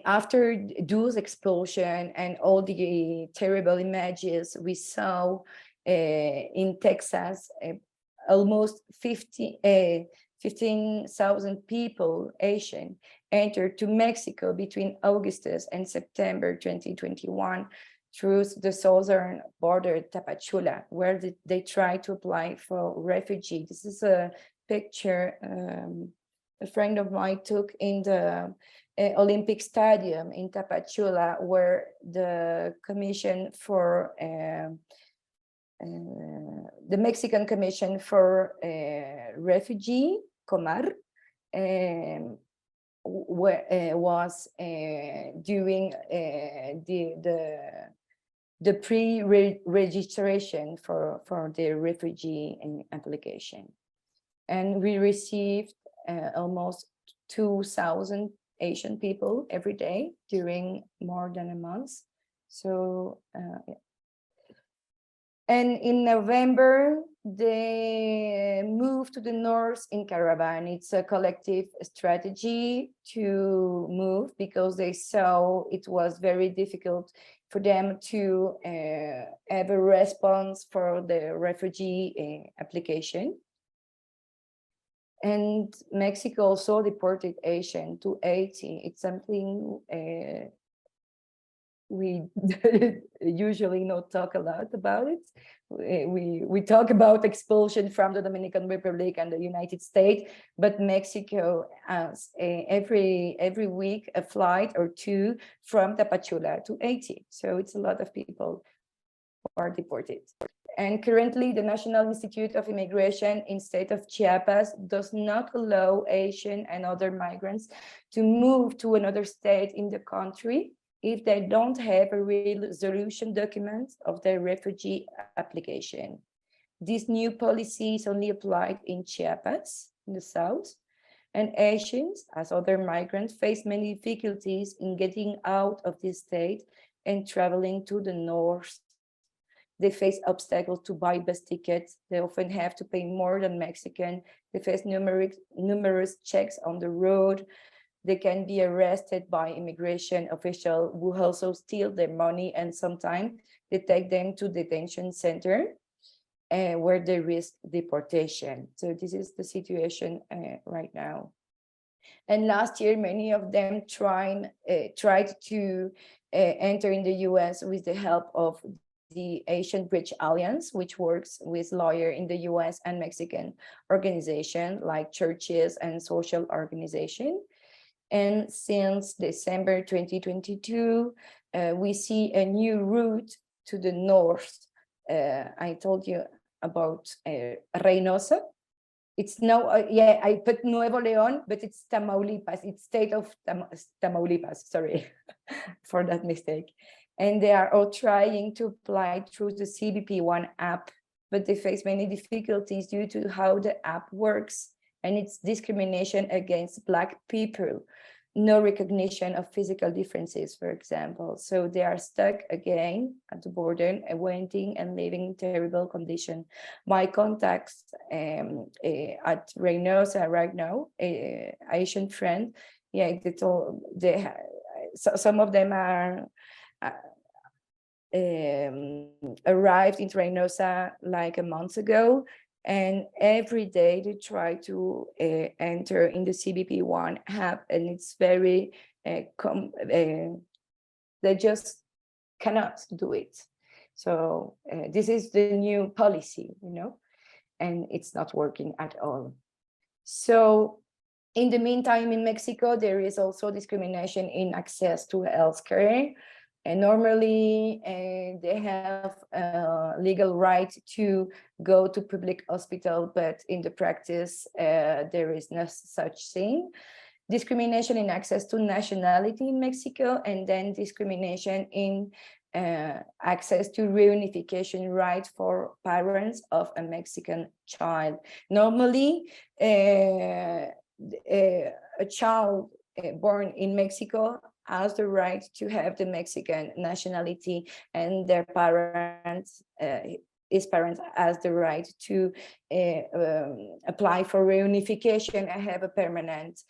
Speaker 3: after those explosion and all the terrible images we saw in Texas, almost 15,000 people, Asian, entered to Mexico between August and September 2021 through the southern border, Tapachula, where they tried to apply for refugee. This is a picture a friend of mine took in the Olympic Stadium in Tapachula, where the Commission for the Mexican Commission for Refugee, COMAR, was doing the pre-registration for the refugee application. And we received almost 2,000 Asian people every day during more than a month. So, yeah. And in November, they moved to the north in caravan. It's a collective strategy to move because they saw it was very difficult for them to have a response for the refugee application. And Mexico also deported Asians to Haiti. It's something we usually not talk a lot about it. We talk about expulsion from the Dominican Republic and the United States, but Mexico has every week a flight or two from Tapachula to Haiti. So it's a lot of people who are deported. And currently, the National Institute of Immigration in state of Chiapas does not allow Asian and other migrants to move to another state in the country if they don't have a resolution document of their refugee application. This new policy is only applied in Chiapas, in the south, and Asians, as other migrants, face many difficulties in getting out of this state and traveling to the north. They face obstacles to buy bus tickets. They often have to pay more than Mexican. They face numerous checks on the road. They can be arrested by immigration officials who also steal their money, and sometimes they take them to detention center where they risk deportation. So this is the situation right now. And last year, many of them tried to enter in the US with the help of the Asian Bridge Alliance, which works with lawyers in the US and Mexican organizations like churches and social organizations. And since December 2022, we see a new route to the north. I told you about Reynosa. It's now, yeah, I put Nuevo León, but it's Tamaulipas. It's state of Tamaulipas, sorry for that mistake. And they are all trying to apply through the CBP1 app, but they face many difficulties due to how the app works and its discrimination against Black people. No recognition of physical differences, for example. So they are stuck again at the border, waiting and living in terrible condition. My contacts at Reynosa right now, Asian friend, yeah, some of them are arrived in Reynosa like a month ago, and every day they try to enter in the CBP1 app, and it's very, they just cannot do it. So this is the new policy, you know, and it's not working at all. So in the meantime, in Mexico, there is also discrimination in access to healthcare. And normally they have a legal right to go to public hospital, but in the practice, there is no such thing. Discrimination in access to nationality in Mexico, and then discrimination in access to reunification right for parents of a Mexican child. Normally, a child born in Mexico has the right to have the Mexican nationality, and their parents, his parents has the right to apply for reunification and have a permanent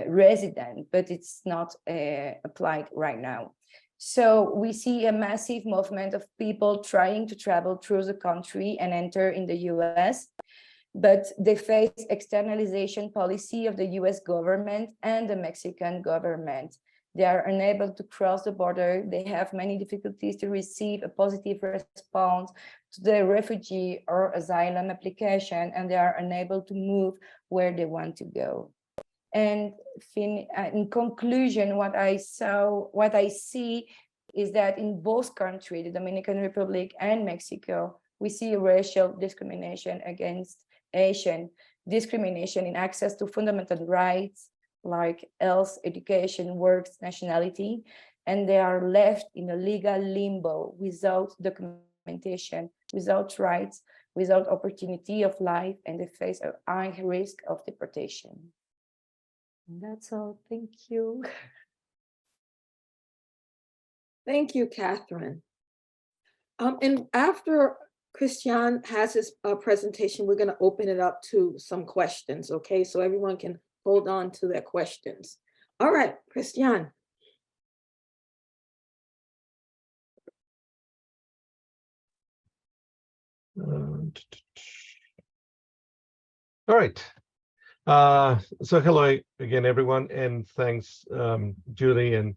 Speaker 3: resident, but it's not applied right now. So we see a massive movement of people trying to travel through the country and enter in the US, but they face externalization policy of the US government and the Mexican government. They are unable to cross the border. They have many difficulties to receive a positive response to the refugee or asylum application, and they are unable to move where they want to go. And in conclusion, what I see is that in both countries, the Dominican Republic and Mexico, we see racial discrimination against Asian, discrimination in access to fundamental rights, like health, education, work, nationality, and they are left in a legal limbo without documentation, without rights, without opportunity of life, and they face a high risk of deportation. And that's all. Thank you.
Speaker 1: Thank you, Catherine. And after Cristián has his presentation, we're going to open it up to some questions, okay? So everyone can hold on to their questions. All right, Cristián.
Speaker 4: All right. So hello again, everyone, and thanks, Julie and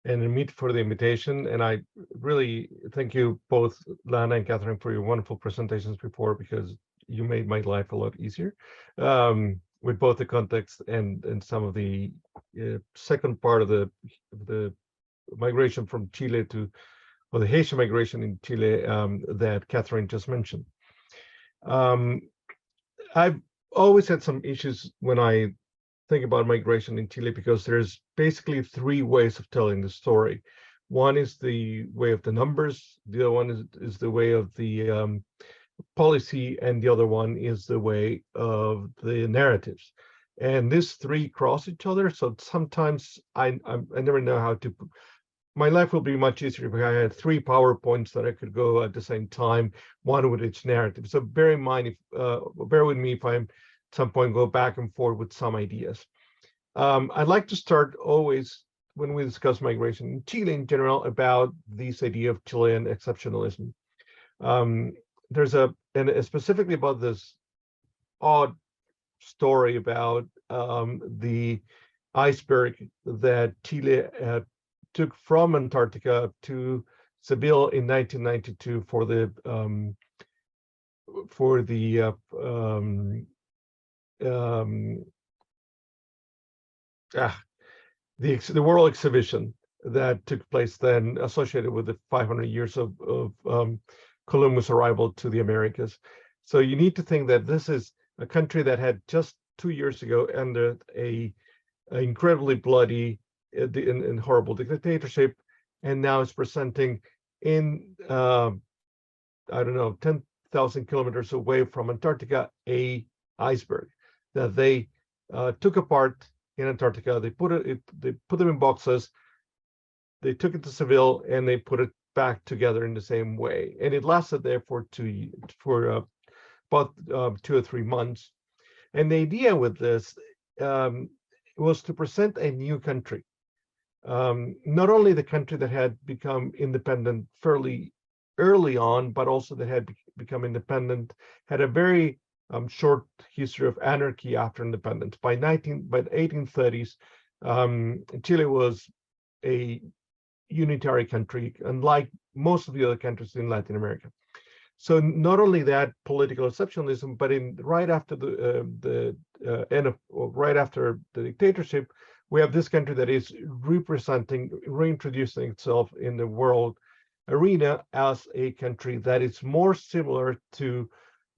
Speaker 4: Ermitte for the invitation. And I really thank you both, Llana and Catherine, for your wonderful presentations before, because you made my life a lot easier with both the context and some of the second part of the migration from Chile to, or the Haitian migration in Chile that Catherine just mentioned. I've always had some issues when I think about migration in Chile, because there's basically three ways of telling the story. One is the way of the numbers, the other one is the way of the policy, and the other one is the way of the narratives. And these three cross each other, so sometimes I never know how to. My life will be much easier if I had three PowerPoints that I could go at the same time, one with each narrative. So bear in mind, bear with me if I at some point go back and forth with some ideas. I'd like to start always when we discuss migration in Chile in general about this idea of Chilean exceptionalism. There's and specifically about this odd story about the iceberg that Chile took from Antarctica to Seville in 1992 for the the World Exhibition that took place then, associated with the 500 years of Columbus' arrival to the Americas. So you need to think that this is a country that had just 2 years ago ended a incredibly bloody and horrible dictatorship, and now is presenting in I don't know, 10,000 kilometers away from Antarctica, a iceberg that they took apart in Antarctica. They put them in boxes. They took it to Seville and they put it back together in the same way. And it lasted there for about 2 or 3 months. And the idea with this was to present a new country. Not only the country that had become independent fairly early on, but also that had become independent, had a very short history of anarchy after independence. By the 1830s, Chile was a unitary country, unlike most of the other countries in Latin America. So not only that political exceptionalism, but right after the end of, or right after the dictatorship, we have this country that is reintroducing itself in the world arena as a country that is more similar to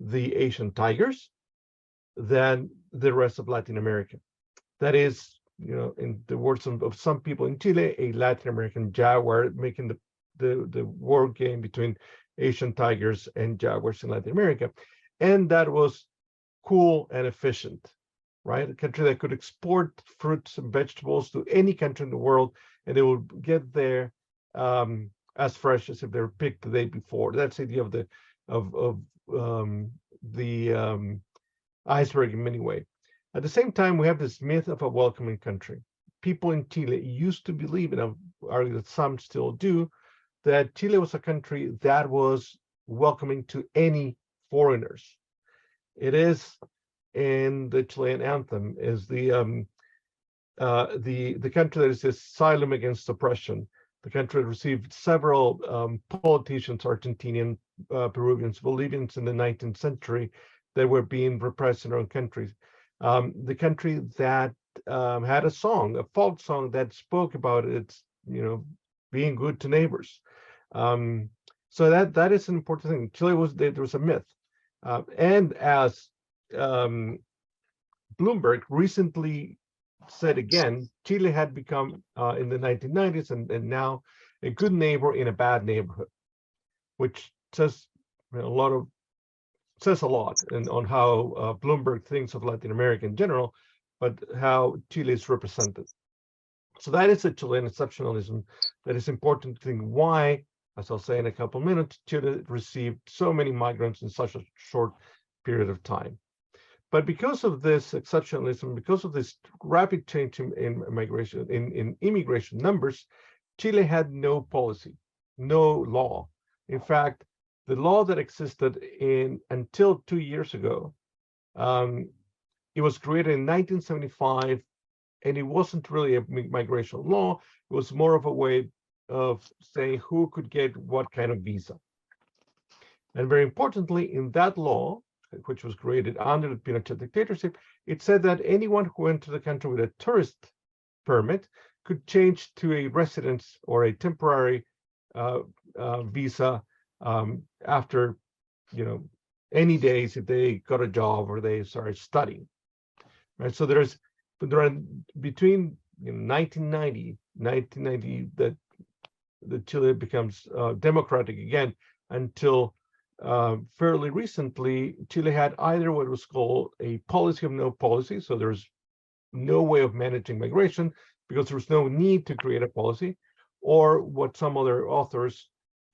Speaker 4: the Asian tigers than the rest of Latin America. That is, in the words of some people in Chile, a Latin American jaguar, making the war game between Asian tigers and jaguars in Latin America. And that was cool and efficient, right? A country that could export fruits and vegetables to any country in the world, and they would get there as fresh as if they were picked the day before. That's the idea of the iceberg in many ways. At the same time, we have this myth of a welcoming country. People in Chile used to believe, and I argue that some still do, that Chile was a country that was welcoming to any foreigners. It is in the Chilean anthem, is the country that is asylum against oppression. The country received several politicians, Argentinian, Peruvians, Bolivians in the 19th century that were being repressed in their own countries. The country that had a song, a folk song that spoke about its, being good to neighbors. So that is an important thing. Chile there was a myth. And as Bloomberg recently said again, Chile had become in the 1990s and now a good neighbor in a bad neighborhood, which says a lot on how Bloomberg thinks of Latin America in general, but how Chile is represented. So that is a Chilean exceptionalism that is important to think why, as I'll say in a couple of minutes, Chile received so many migrants in such a short period of time. But because of this exceptionalism, because of this rapid change in migration, in immigration numbers, Chile had no policy, no law. In fact, the law that existed until 2 years ago, it was created in 1975, and it wasn't really a migration law. It was more of a way of saying who could get what kind of visa. And very importantly, in that law, which was created under the Pinochet dictatorship, it said that anyone who entered the country with a tourist permit could change to a residence or a temporary visa after, any days if they got a job or they started studying. Right. So there are between 1990 that Chile becomes democratic again until fairly recently, Chile had either what was called a policy of no policy, so there's no way of managing migration because there was no need to create a policy, or what some other authors,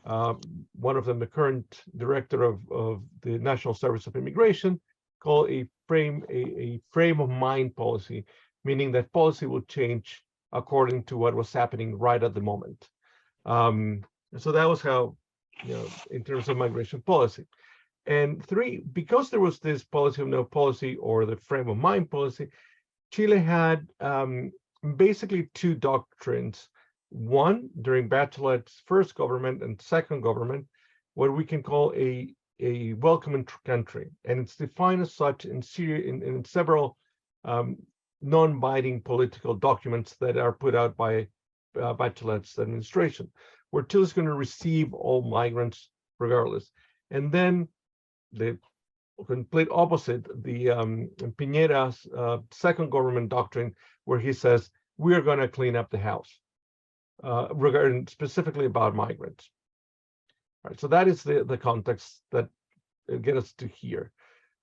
Speaker 4: one of them the current director of the National Service of Immigration, call a frame of mind policy, meaning that policy will change according to what was happening right at the moment. So that was how, in terms of migration policy. And three, because there was this policy of no policy, or the frame of mind policy, Chile had basically two doctrines. One, during Bachelet's first government and second government, what we can call a welcoming country. And it's defined as such in several non-binding political documents that are put out by Bachelet's administration, where Chile is going to receive all migrants regardless. And then the complete opposite, the Piñera's second government doctrine, where he says, we are going to clean up the house, regarding specifically about migrants. All right, so that is the context that gets us to here.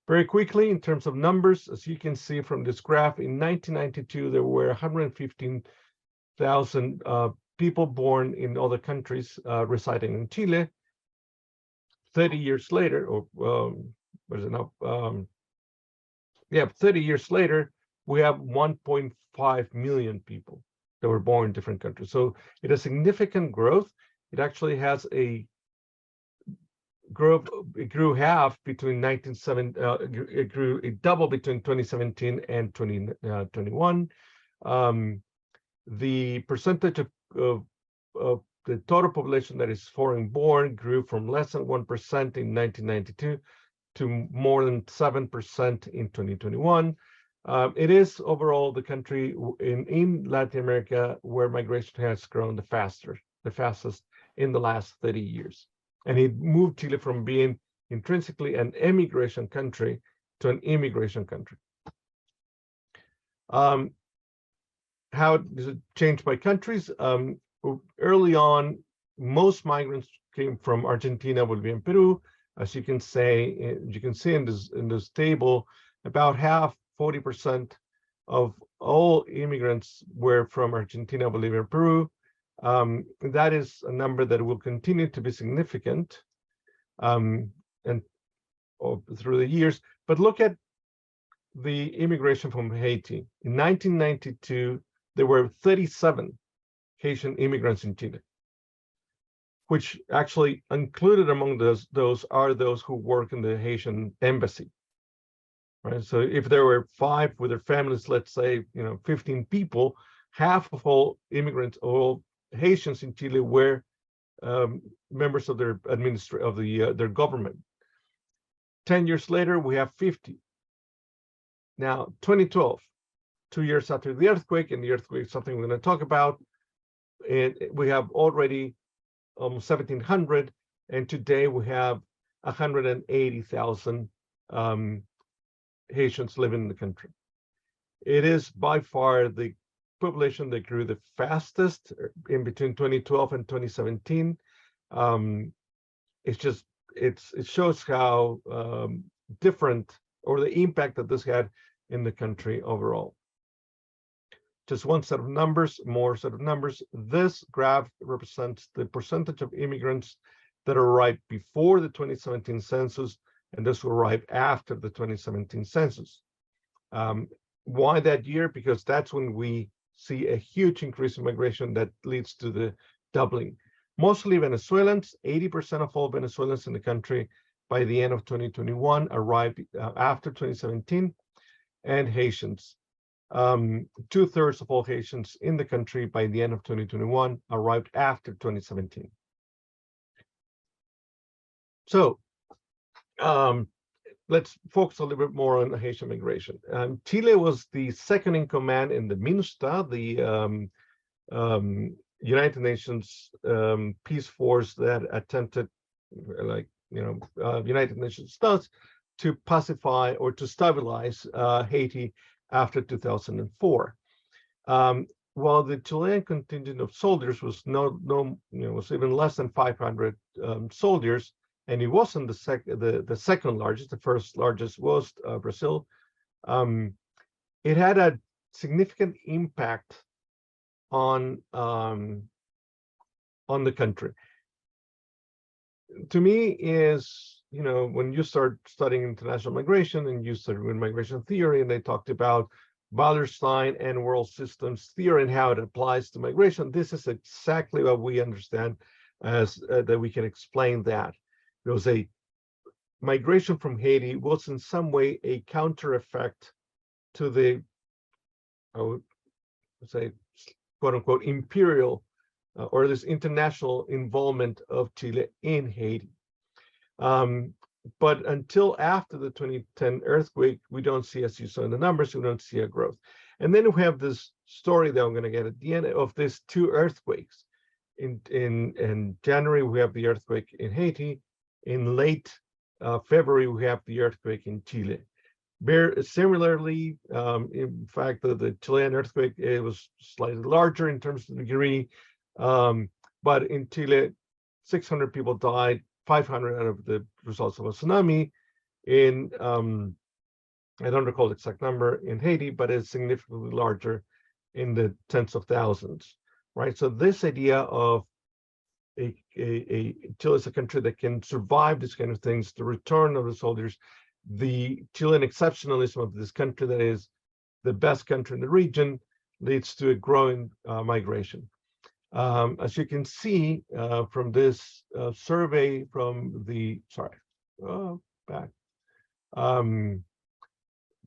Speaker 4: Very quickly, in terms of numbers, as you can see from this graph, in 1992, there were 115,000 people born in other countries residing in Chile. 30 years later, or what is it now? 30 years later, we have 1.5 million people that were born in different countries. So it has significant growth. It actually has a growth. It grew half between it doubled between 2017 and 2021. The percentage of the total population that is foreign born grew from less than 1% in 1992 to more than 7% in 2021. It is overall the country in Latin America where migration has grown the fastest in the last 30 years. And it moved Chile from being intrinsically an emigration country to an immigration country. How does it change by countries? Early on, most migrants came from Argentina, Bolivia, and Peru. As you can see in this table, about half, 40% of all immigrants were from Argentina, Bolivia, and Peru. That is a number that will continue to be significant and through the years. But look at the immigration from Haiti. In 1992, there were 37 Haitian immigrants in Chile, which actually included among those are those who work in the Haitian embassy. Right. So if there were 5 with their families, let's say 15 people, half of all immigrants, all Haitians in Chile were members of their their government. 10 years later, we have 50. Now, 2012, 2 years after the earthquake, and the earthquake is something we're going to talk about, we have already almost 1,700, and today we have 180,000 Haitians living in the country. It is by far the population that grew the fastest in between 2012 and 2017. It shows how different, or the impact that this had in the country overall. Just one set of numbers, more set of numbers. This graph represents the percentage of immigrants that arrived before the 2017 census, and those who arrived after the 2017 census. Why that year? Because that's when we see a huge increase in migration that leads to the doubling. Mostly Venezuelans, 80% of all Venezuelans in the country by the end of 2021 arrived after 2017, and Haitians. 2/3 of all Haitians in the country by the end of 2021 arrived after 2017. So let's focus a little bit more on Haitian migration. Chile was the second in command in the MINUSTA, the United Nations peace force that attempted, United Nations does, to pacify or to stabilize Haiti after 2004. While the Chilean contingent of soldiers was was even less than 500 soldiers, and it wasn't the second largest. The first largest was Brazil. It had a significant impact on the country. To me, is when you start studying international migration and you start with migration theory, and they talked about Wallerstein and world systems theory and how it applies to migration. This is exactly what we understand as that we can explain that. There was a migration from Haiti was in some way a counter effect to the, I would say, quote unquote, imperial or this international involvement of Chile in Haiti. But until after the 2010 earthquake, we don't see, as you saw in the numbers, we don't see a growth. And then we have this story that I'm going to get at the end of these two earthquakes. In January, we have the earthquake in Haiti. In late February, we have the earthquake in Chile. Very similarly, in fact, the Chilean earthquake, it was slightly larger in terms of degree, but in Chile, 600 people died, 500 out of the results of a tsunami. In I don't recall the exact number in Haiti, but it's significantly larger in the tens of thousands, right? So this idea of Chile is a country that can survive these kind of things, the return of the soldiers, the Chilean exceptionalism of this country that is the best country in the region leads to a growing migration. As you can see from this survey from the,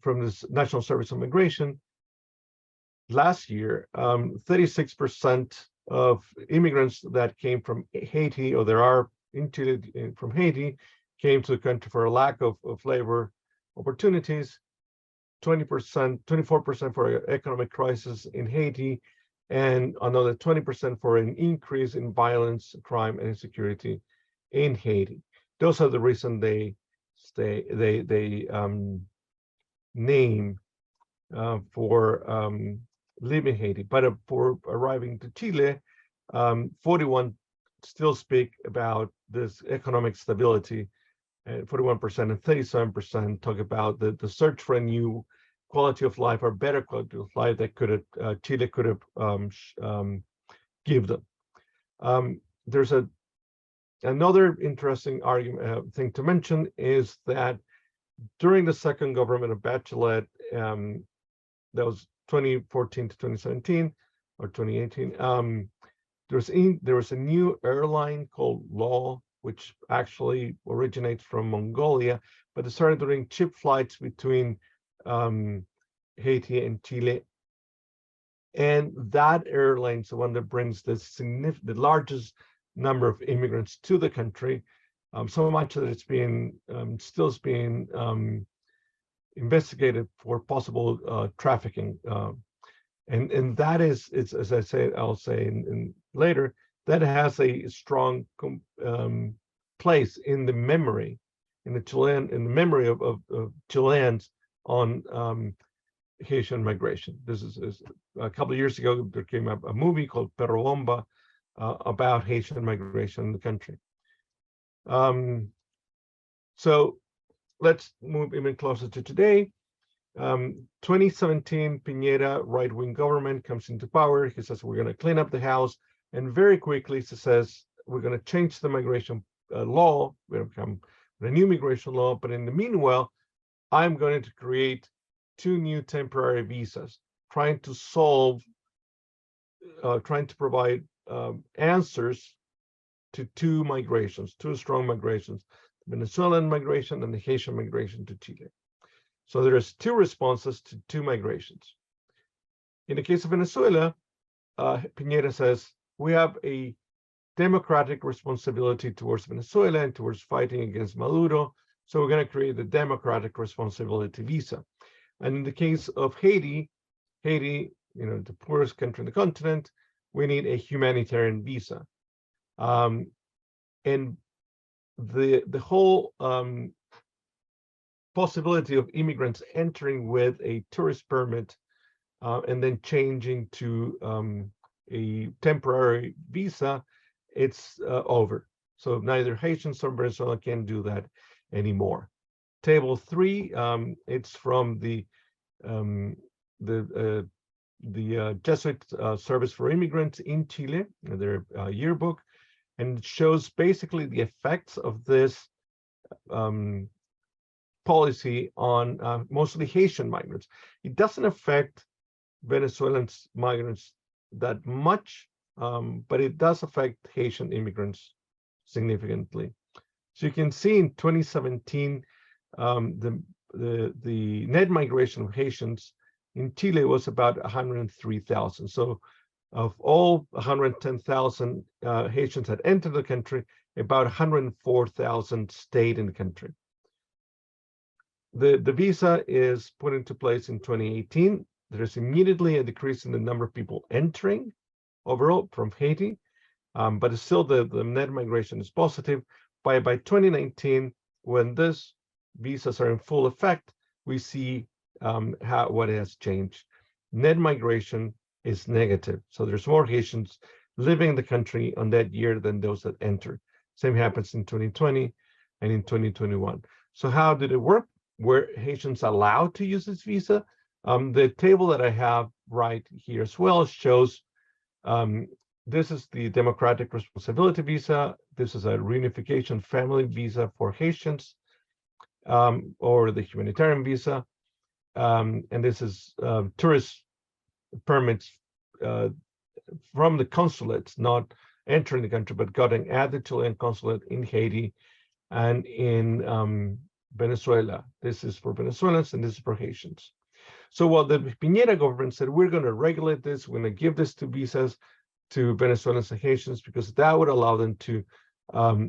Speaker 4: from this National Service on Migration, last year, 36% of immigrants that came from Haiti, or there are in Chile from Haiti, came to the country for a lack of labor opportunities, 20%, 24% for economic crisis in Haiti, and another 20% for an increase in violence, crime, and insecurity in Haiti. Those are the reasons they name for leaving Haiti. But for arriving to Chile, 41 still speak about this economic stability, and 41% and 37% talk about the search for a new quality of life or better quality of life that could have Chile could have give them. There's another interesting argument thing to mention is that during the second government of Bachelet, that was 2014 to 2017 or 2018, there was a new airline called LAW, which actually originates from Mongolia, but it started doing cheap flights between Haiti and Chile. And that airline is the one that brings the largest number of immigrants to the country, so much that it's being still being investigated for possible trafficking. And that is, it's, as I say, I'll say in later, that has a strong place in the memory, in the memory of Chileans on Haitian migration. This is a couple of years ago, there came up a movie called Perro Bomba about Haitian migration in the country. So let's move even closer to today. 2017, Piñera right-wing government comes into power. He says, we're going to clean up the house. And very quickly, he says, we're going to change the migration law. We're going to come with a new migration law. But in the meanwhile, I'm going to create 2 new temporary visas, trying to solve, trying to provide answers to 2 migrations, 2 strong migrations, the Venezuelan migration and the Haitian migration to Chile. So there's 2 responses to 2 migrations. In the case of Venezuela, Piñera says, we have a democratic responsibility towards Venezuela and towards fighting against Maduro. So we're going to create the democratic responsibility visa. And in the case of Haiti, you know, the poorest country in the continent, we need a humanitarian visa. And the whole possibility of immigrants entering with a tourist permit and then changing to a temporary visa, it's over. So neither Haitians nor Venezuela can do that anymore. Table 3, it's from the Jesuit Service for Immigrants in Chile, their yearbook, and it shows basically the effects of this policy on mostly Haitian migrants. It doesn't affect Venezuelan migrants that much, but it does affect Haitian immigrants significantly. So you can see in 2017, the net migration of Haitians in Chile was about 103,000. So of all 110,000 Haitians that entered the country, about 104,000 stayed in the country. The visa is put into place in 2018. There's immediately a decrease in the number of people entering overall from Haiti, but still the net migration is positive. By 2019, when these visas are in full effect, we see what has changed. Net migration is negative. So there's more Haitians living in the country on that year than those that enter. Same happens in 2020 and in 2021. So how did it work? Were Haitians allowed to use this visa? The table that I have right here as well shows this is the Democratic Responsibility Visa. This is a reunification family visa for Haitians, or the humanitarian visa. And this is tourist permits from the consulates, not entering the country, but getting at the Chilean consulate in Haiti and in Venezuela. This is for Venezuelans and this is for Haitians. So while the Piñera government said, we're going to regulate this, we're going to give this to visas to Venezuelans and Haitians, because that would allow them to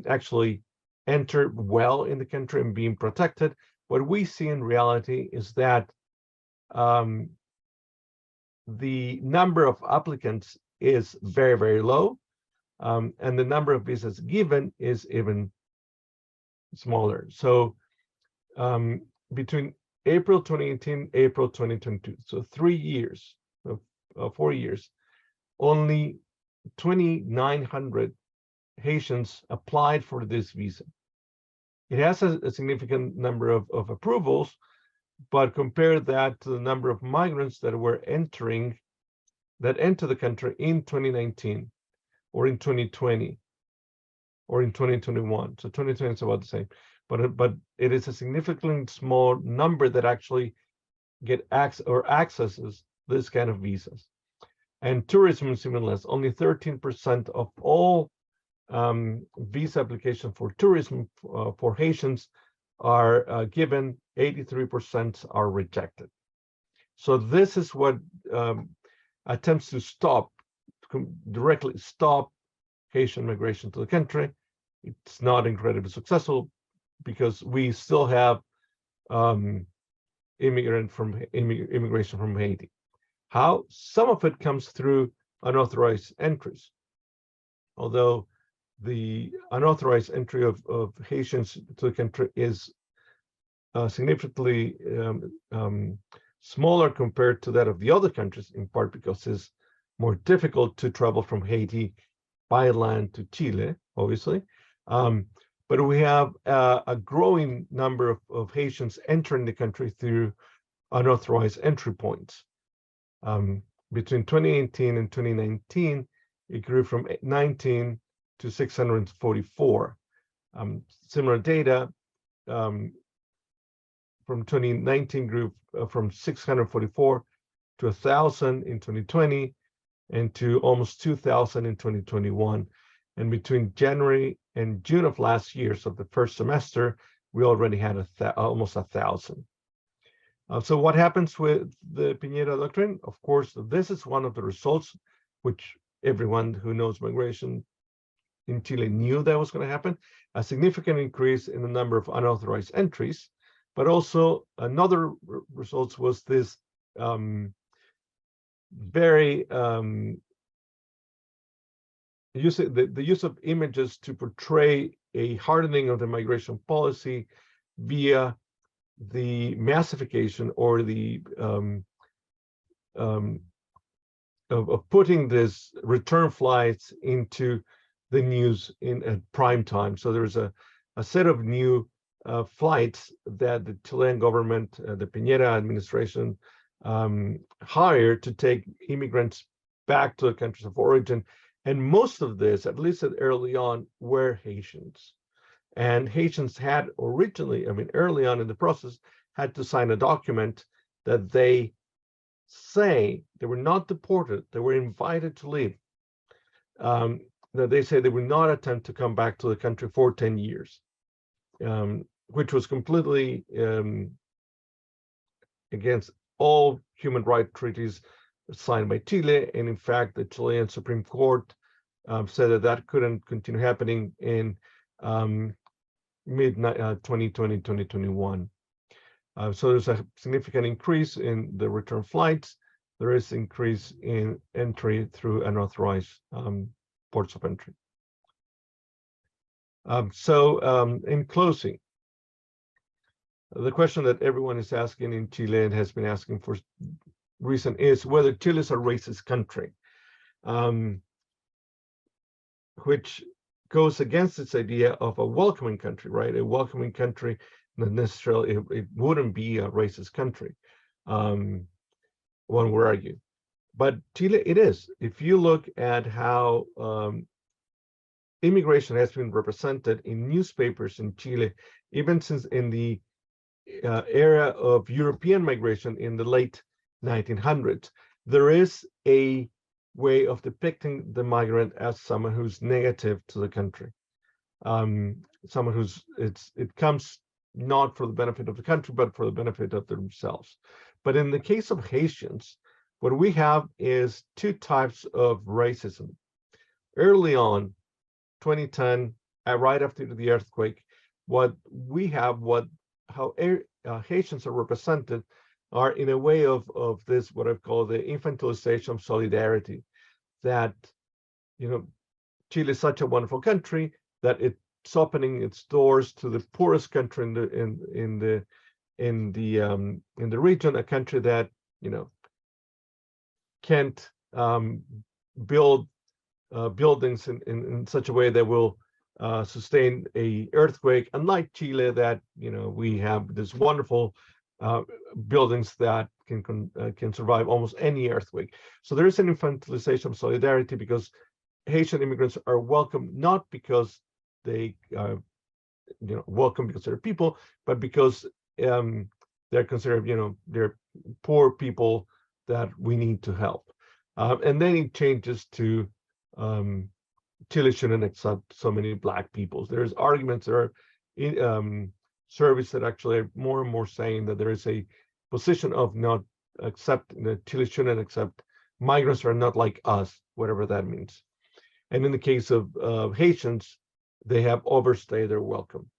Speaker 4: actually enter well in the country and being protected. What we see in reality is that the number of applicants is very, very low, and the number of visas given is even smaller. So between April 2018, April 2022, so 3 years, 4 years, only 2,900 Haitians applied for this visa. It has a significant number of approvals, but compare that to the number of migrants that were entered the country in 2019 or in 2020 or in 2021. So 2020 is about the same, but it is a significantly small number that actually get accesses this kind of visas. And tourism is even less. Only 13% of all visa applications for tourism for Haitians are given, 83% are rejected. So this is what attempts to directly stop Haitian migration to the country. It's not incredibly successful because we still have immigration from Haiti. How? Some of it comes through unauthorized entries. Although the unauthorized entry of Haitians to the country is significantly smaller compared to that of the other countries, in part because it's more difficult to travel from Haiti by land to Chile, obviously. But we have a growing number of Haitians entering the country through unauthorized entry points. Between 2018 and 2019, it grew from 19 to 644. Similar data from 2019 grew from 644 to 1,000 in 2020 and to almost 2,000 in 2021. And between January and June of last year, so the first semester, we already had almost 1,000. So what happens with the Piñera doctrine? Of course, this is one of the results, which everyone who knows migration in Chile knew that was going to happen, a significant increase in the number of unauthorized entries, but also another result was this very the use of images to portray a hardening of the migration policy via the massification or the of putting this return flights into the news at prime time. So there's a set of new flights that the Chilean government, the Piñera administration, hired to take immigrants back to the countries of origin. And most of this, at least early on, were Haitians. And Haitians had originally, I mean, early on in the process, had to sign a document that they say they were not deported, they were invited to leave. That they say they would not attempt to come back to the country for 10 years, which was completely against all human rights treaties signed by Chile. And in fact, the Chilean Supreme Court said that that couldn't continue happening in mid-2020, 2021. So there's a significant increase in the return flights. There is increase in entry through unauthorized ports of entry. In closing, the question that everyone is asking in Chile and has been asking for recent is whether Chile is a racist country, which goes against this idea of a welcoming country, right? A welcoming country, not necessarily, it wouldn't be a racist country, one would argue. But Chile, it is. If you look at how immigration has been represented in newspapers in Chile, even since in the era of European migration in the late 1900s, there is a way of depicting the migrant as someone who's negative to the country, someone who's it comes not for the benefit of the country, but for the benefit of themselves. But in the case of Haitians, what we have is two types of racism. Early on, 2010, right after the earthquake, what we have, how Haitians are represented are in a way of this, what I've called the infantilization of solidarity, that, you know, Chile is such a wonderful country that it's opening its doors to the poorest country in the region, a country that, you know, can't build buildings in such a way that will sustain a earthquake, unlike Chile, that, you know, we have this wonderful buildings that can survive almost any earthquake. So there is an infantilization of solidarity because Haitian immigrants are welcome not because they you know, welcome because they're people, but because they're considered, you know, they're poor people that we need to help. And then it changes to Chile shouldn't accept so many Black peoples. There's arguments that are in surveys that actually are more and more saying that there is a position of not accepting that Chile shouldn't accept migrants are not like us, whatever that means. And in the case of Haitians, they have overstayed their welcome.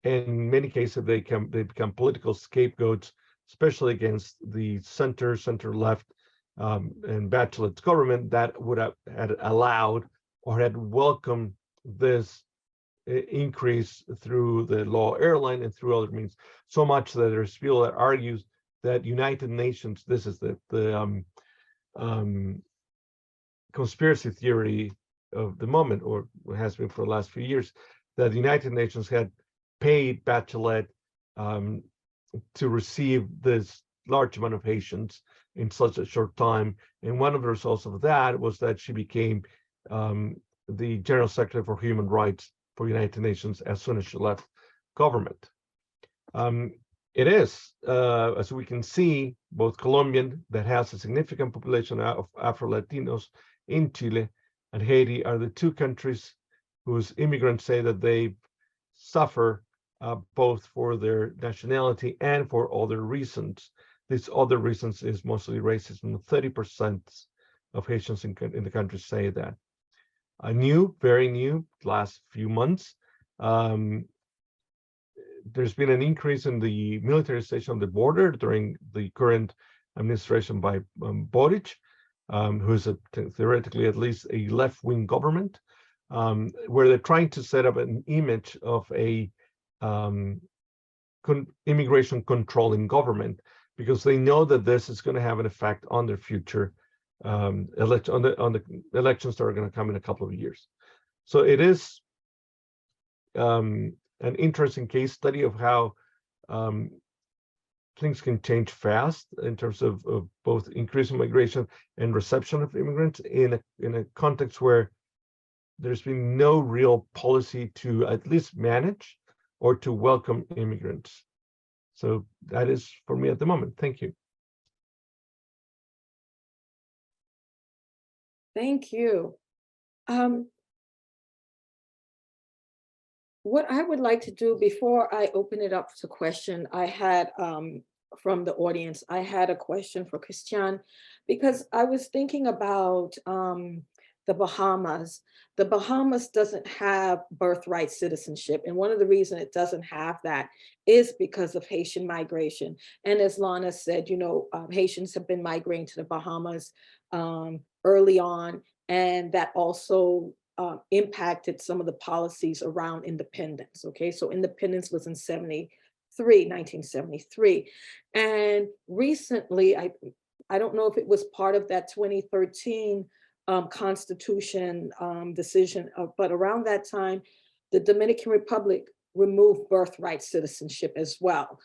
Speaker 4: In many cases, they become political scapegoats, especially against the center-left and Bachelet's government that would have had allowed or had welcomed this increase through the law airline and through other means, so much that there's people that argues that United Nations, this is the conspiracy theory of the moment, or has been for the last few years, that the United Nations had paid Bachelet to receive this large amount of Haitians in such a short time. And one of the results of that was that she became the General Secretary for Human Rights for United Nations as soon as she left government. It is, as we can see, both Colombian, that has a significant population of Afro-Latinos in Chile, and Haiti are the two countries whose immigrants say that they suffer both for their nationality and for other reasons. These other reasons is mostly racism. 30% of Haitians in the country say that. Very new, last few months, there's been an increase in the militarization of the border during the current administration by Boric, who's theoretically at least a left-wing government, where they're trying to set up an image of a immigration controlling government, because they know that this is going to have an effect on their future on the elections that are going to come in a couple of years. So it is an interesting case study of how things can change fast in terms of both increasing migration and reception of immigrants in a context where there's been no real policy to at least manage or to welcome immigrants. So that is for me at the moment. Thank you.
Speaker 1: Thank you. What I would like to do before I open it up to question, I had from the audience, I had a question for Cristián, because I was thinking about the Bahamas. The Bahamas doesn't have birthright citizenship. And one of the reasons it doesn't have that is because of Haitian migration. And as Llana said, you know, Haitians have been migrating to the Bahamas early on, and that also impacted some of the policies around independence. Okay, so independence was in 1973. And recently, I don't know if it was part of that 2013 Constitution decision, but around that time, the Dominican Republic removed birthright citizenship as well.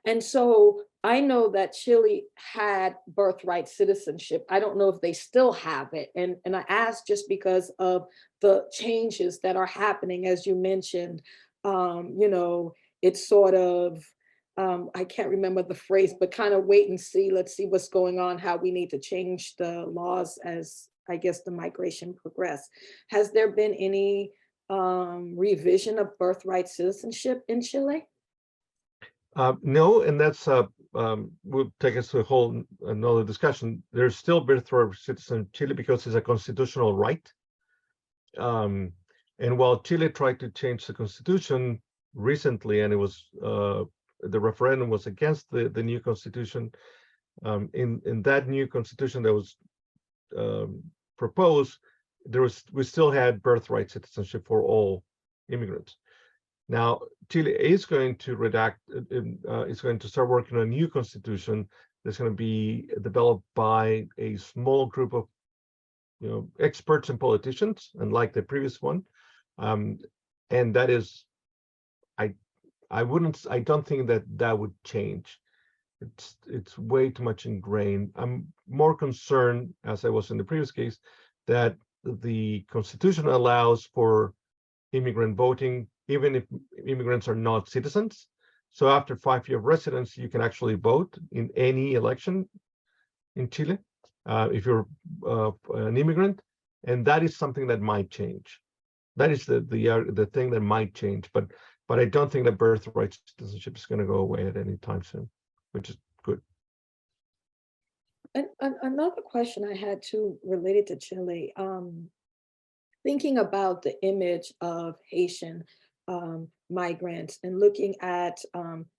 Speaker 1: And so I know that Chile had birthright citizenship. I don't know if they still have it. And I asked just because of the changes that are happening, as you mentioned, you know, it's sort of, I can't remember the phrase, but kind of wait and see, let's see what's going on, how we need to change the laws as, I guess, the migration progress. Has there been any revision of birthright citizenship in Chile?
Speaker 4: No, and that's will take us to a whole another discussion. There's still birthright citizenship in Chile because it's a constitutional right. And while Chile tried to change the constitution recently, and it was the referendum was against the new constitution, in that new constitution that was proposed, we still had birthright citizenship for all immigrants. Now, Chile is going to it's going to start working on a new constitution that's going to be developed by a small group of, you know, experts and politicians, unlike the previous one. And that is, I don't think that would change. It's way too much ingrained. I'm more concerned, as I was in the previous case, that the Constitution allows for immigrant voting, even if immigrants are not citizens. So after 5 years of residence, you can actually vote in any election in Chile if you're an immigrant, and that is something that might change. That is the thing that might change, but I don't think that birthright citizenship is going to go away at any time soon, which is good.
Speaker 1: And another question I had too, related to Chile, thinking about the image of Haitian migrants and looking at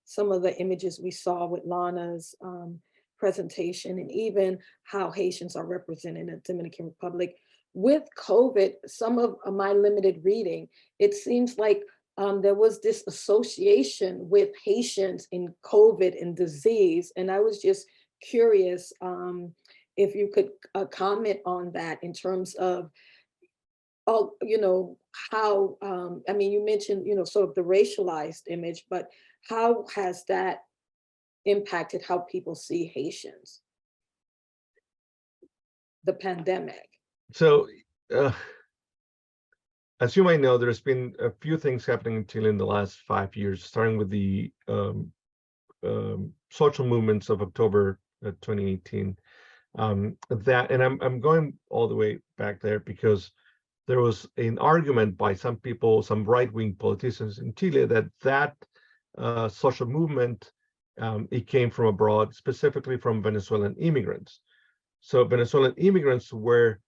Speaker 1: some of the images we saw with Llana's presentation, and even how Haitians are represented in the Dominican Republic. With COVID, some of my limited reading, it seems like there was this association with Haitians in COVID and disease. And I was just curious if you could comment on that in terms of, you know, how, I mean, you mentioned, you know, sort of the racialized image, but how has that impacted how people see Haitians, the pandemic?
Speaker 4: So, as you might know, there's been a few things happening in Chile in the last 5 years, starting with the social movements of October 2018. And I'm going all the way back there because there was an argument by some people, some right-wing politicians in Chile, that social movement, it came from abroad, specifically from Venezuelan immigrants. So Venezuelan immigrants were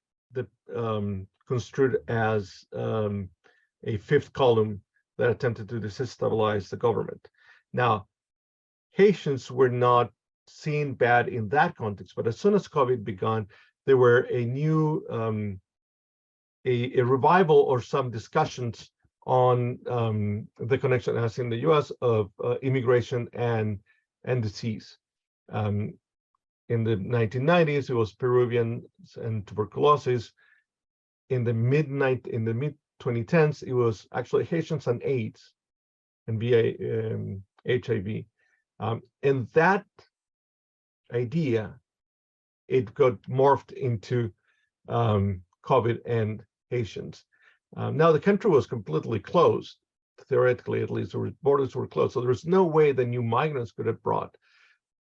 Speaker 4: construed as a fifth column that attempted to destabilize the government. Now, Haitians were not seen bad in that context, but as soon as COVID began, there were a new a revival or some discussions on the connection, as in the U.S., of immigration and disease. In the 1990s, it was Peruvians and tuberculosis. In the mid 2010s, it was actually Haitians and AIDS and HIV. And that idea, it got morphed into COVID and Haitians. Now the country was completely closed, theoretically at least, the borders were closed, so there was no way the new migrants could have brought.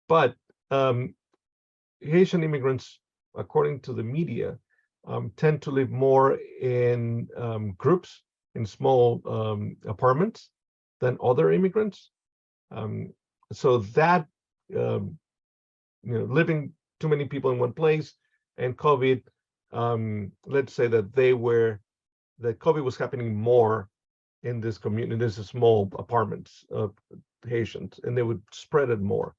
Speaker 4: But Haitian immigrants, according to the media, tend to live more in groups, in small apartments than other immigrants. So that, living too many people in one place and COVID, let's say that COVID was happening more in this community, this is small apartments of Haitians, and they would spread it more.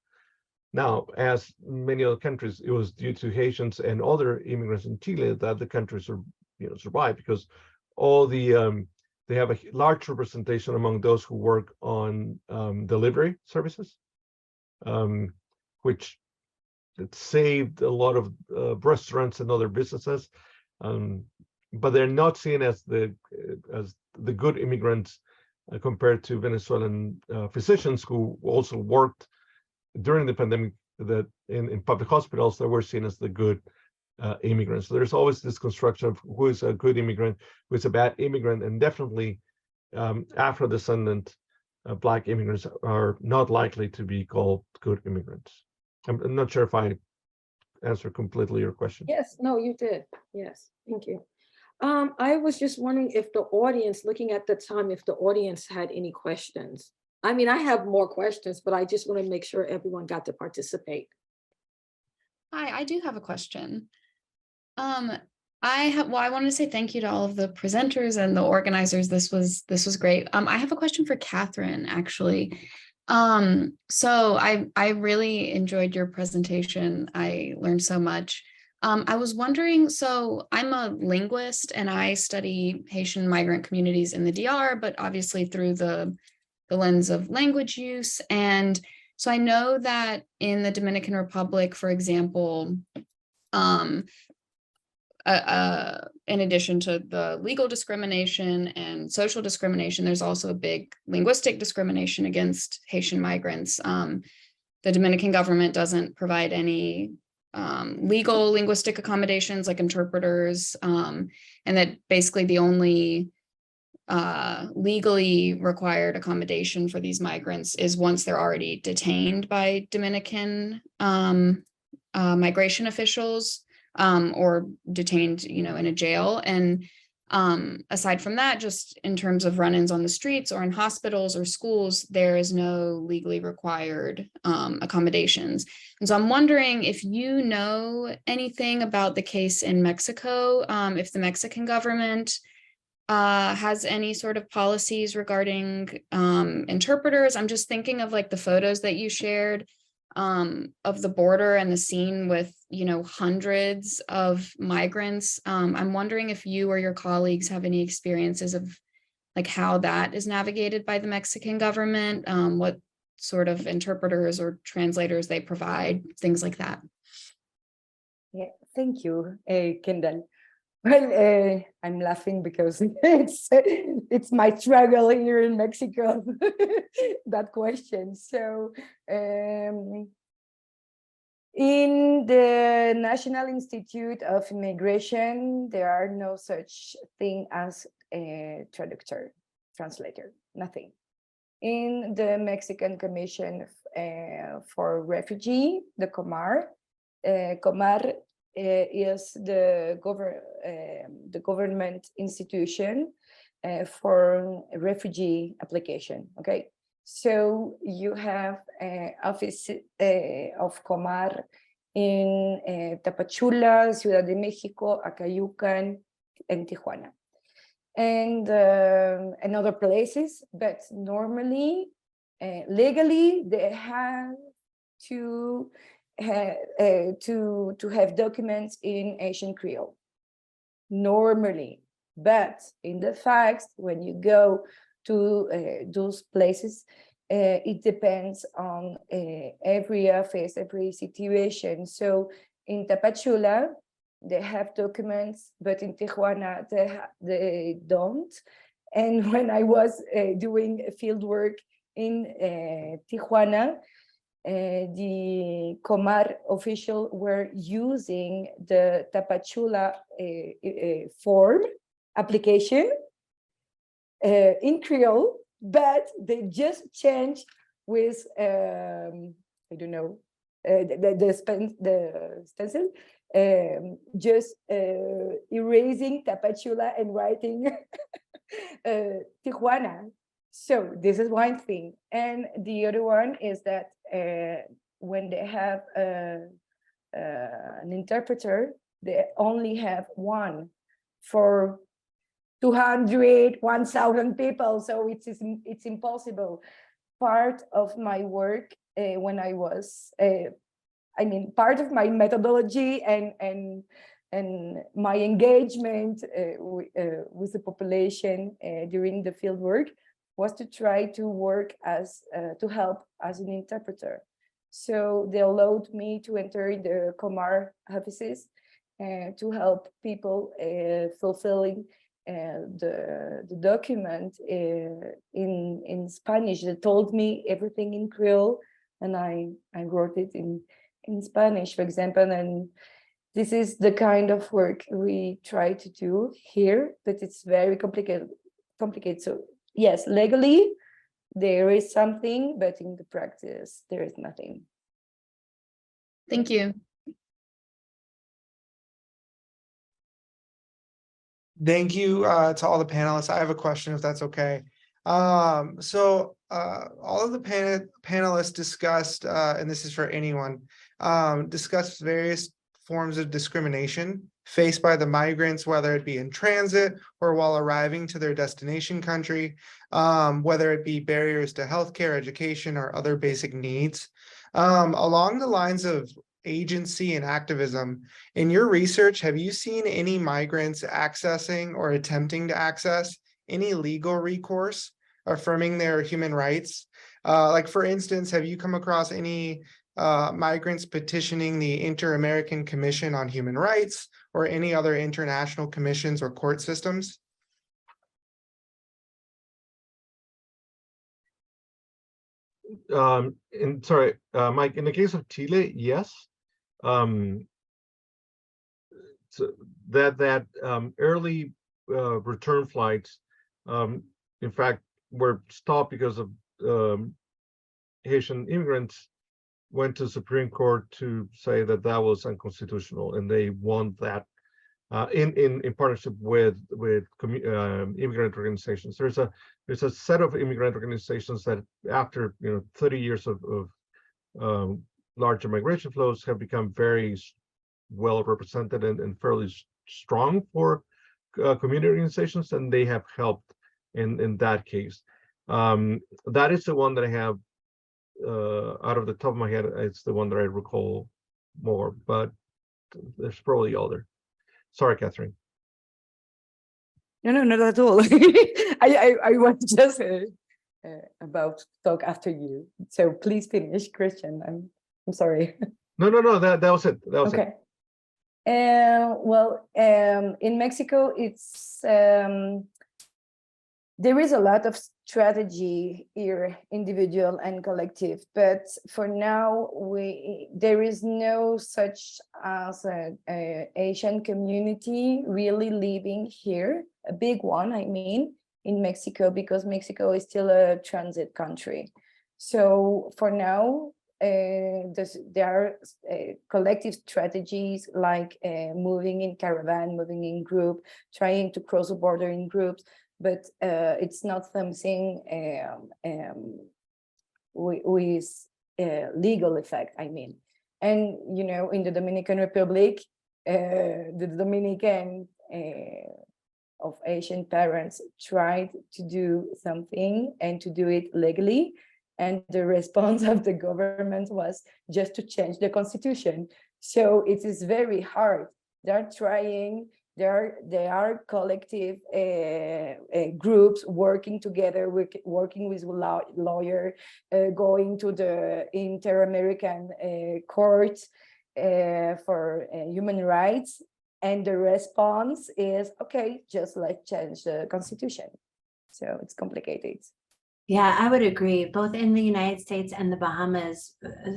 Speaker 4: Now, as many other countries, it was due to Haitians and other immigrants in Chile that the country survived, because all the they have a large representation among those who work on delivery services, which it saved a lot of restaurants and other businesses, but they're not seen as the good immigrants compared to Venezuelan physicians who also worked during the pandemic that in public hospitals that were seen as the good immigrants. So there's always this construction of who is a good immigrant, who is a bad immigrant, and definitely Afro-descendant Black immigrants are not likely to be called good immigrants. I'm not sure if I answered completely your question.
Speaker 1: Yes, no, you did. Yes, thank you. I was just wondering if the audience, looking at the time, if the audience had any questions. I mean, I have more questions, but I just want to make sure everyone got to participate.
Speaker 5: Hi, I do have a question. I wanted to say thank you to all of the presenters and the organizers. This was great. I have a question for Catherine, actually. So I really enjoyed your presentation. I learned so much. I was wondering, so I'm a linguist and I study Haitian migrant communities in the DR, but obviously through the lens of language use. And so I know that in the Dominican Republic, for example, in addition to the legal discrimination and social discrimination, there's also a big linguistic discrimination against Haitian migrants. The Dominican government doesn't provide any legal linguistic accommodations like interpreters, and that basically the only legally required accommodation for these migrants is once they're already detained by Dominican migration officials, or detained, in a jail. And aside from that, just in terms of run-ins on the streets or in hospitals or schools, there is no legally required accommodations. And so I'm wondering if you know anything about the case in Mexico, if the Mexican government has any sort of policies regarding interpreters. I'm just thinking of like the photos that you shared of the border and the scene with, hundreds of migrants. I'm wondering if you or your colleagues have any experiences of like how that is navigated by the Mexican government, what sort of interpreters or translators they provide, things like that.
Speaker 3: Yeah, thank you, Kendall. Well, I'm laughing because it's my struggle here in Mexico, that question. So in the National Institute of Immigration, there are no such thing as a translator, nothing. In the Mexican Commission for Refugee, the COMAR, is the government institution for refugee application. Okay, so you have office of COMAR in Tapachula, Ciudad de México, Acayucan, and Tijuana, and other places. But normally, legally, they have to have documents in Asian Creole, normally. But in the facts, when you go to those places, it depends on every office, every situation. So in Tapachula, they have documents, but in Tijuana, they don't. And when I was doing field work in Tijuana, the COMAR official were using the Tapachula form application in Creole, but they just changed with I don't know the stencil, just erasing Tapachula and writing Tijuana. So this is one thing, and the other one is that when they have an interpreter, they only have one for 200, 1,000 people. So it's impossible. Part of my work when I was, part of my methodology and my engagement with the population during the field work was to try to work to help as an interpreter. So they allowed me to enter the Comar offices to help people fulfilling the document in Spanish. They told me everything in Creole, and I wrote it in Spanish, for example. And this is the kind of work we try to do here, but it's very complicated. So yes, legally there is something, but in the practice there is nothing.
Speaker 5: Thank you.
Speaker 6: Thank you to all the panelists. I have a question, if that's okay. All of the panelists discussed, and this is for anyone, discussed various forms of discrimination faced by the migrants, whether it be in transit or while arriving to their destination country, whether it be barriers to healthcare, education, or other basic needs. Along the lines of agency and activism, in your research, have you seen any migrants accessing or attempting to access any legal recourse affirming their human rights? Like, for instance, have you come across any migrants petitioning the Inter-American Commission on Human Rights or any other international commissions or court systems?
Speaker 4: Mike, in the case of Chile, yes. So that early return flights, in fact, were stopped because of Haitian immigrants went to the Supreme Court to say that that was unconstitutional, and they won that in partnership with immigrant organizations. There's a set of immigrant organizations that after 30 years of larger migration flows have become very well represented and fairly strong for community organizations, and they have helped in that case. That is the one that I have out of the top of my head. It's the one that I recall more, but there's probably other. Sorry, Catherine.
Speaker 3: No, not at all. I was just about to talk after you. So please finish, Christian. I'm sorry.
Speaker 4: No. That was it. That was
Speaker 3: okay. In Mexico, it's there is a lot of strategy here, individual and collective, but for now, there is no such as a Asian community really living here, a big one, I mean, in Mexico, because Mexico is still a transit country. So for now, there are collective strategies like moving in caravan, moving in group, trying to cross the border in groups, but it's not something with legal effect, I mean. And, in the Dominican Republic, the Dominican of Asian parents tried to do something and to do it legally. And the response of the government was just to change the constitution. So it is very hard. They're trying. There are collective groups working together, working with lawyer, going to the Inter-American Court for human rights. And the response is, okay, just let's change the constitution. So it's complicated.
Speaker 2: Yeah, I would agree. Both in the United States and the Bahamas,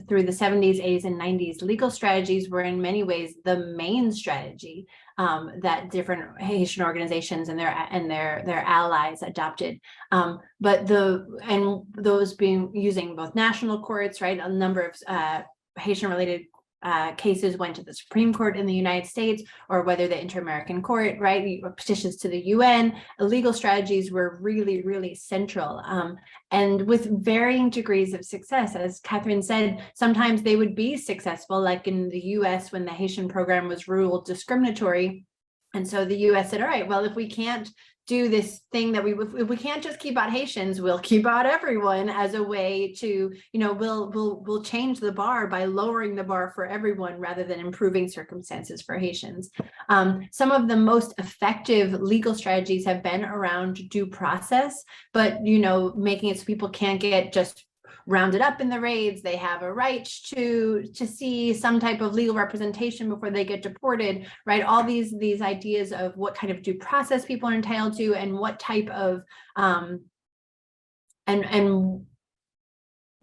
Speaker 2: through the 70s, 80s, and 90s, legal strategies were in many ways the main strategy that different Haitian organizations and their allies adopted. But those being using both national courts, right? A number of Haitian-related cases went to the Supreme Court in the United States, or whether the Inter-American Court, right, petitions to the UN. Legal strategies were really, really central, and with varying degrees of success. As Catherine said, sometimes they would be successful, like in the US when the Haitian program was ruled discriminatory. And so the US said, all right, well, if we can't do this thing if we can't just keep out Haitians, we'll keep out everyone as a way to, we'll change the bar by lowering the bar for everyone rather than improving circumstances for Haitians. Some of the most effective legal strategies have been around due process, but, making it so people can't get just rounded up in the raids. They have a right to see some type of legal representation before they get deported, right? All these ideas of what kind of due process people are entitled to, and what type of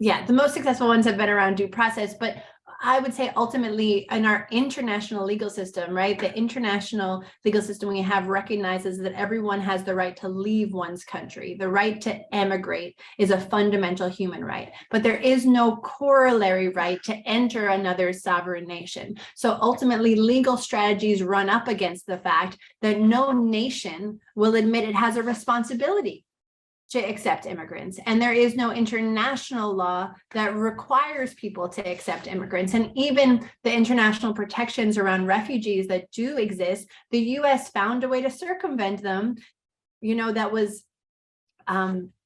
Speaker 2: yeah, the most successful ones have been around due process. But I would say ultimately in our international legal system, right, the international legal system we have recognizes that everyone has the right to leave one's country. The right to emigrate is a fundamental human right, but there is no corollary right to enter another sovereign nation. So ultimately, legal strategies run up against the fact that no nation will admit it has a responsibility to accept immigrants. And there is no international law that requires people to accept immigrants. And even the international protections around refugees that do exist, the US found a way to circumvent them, that was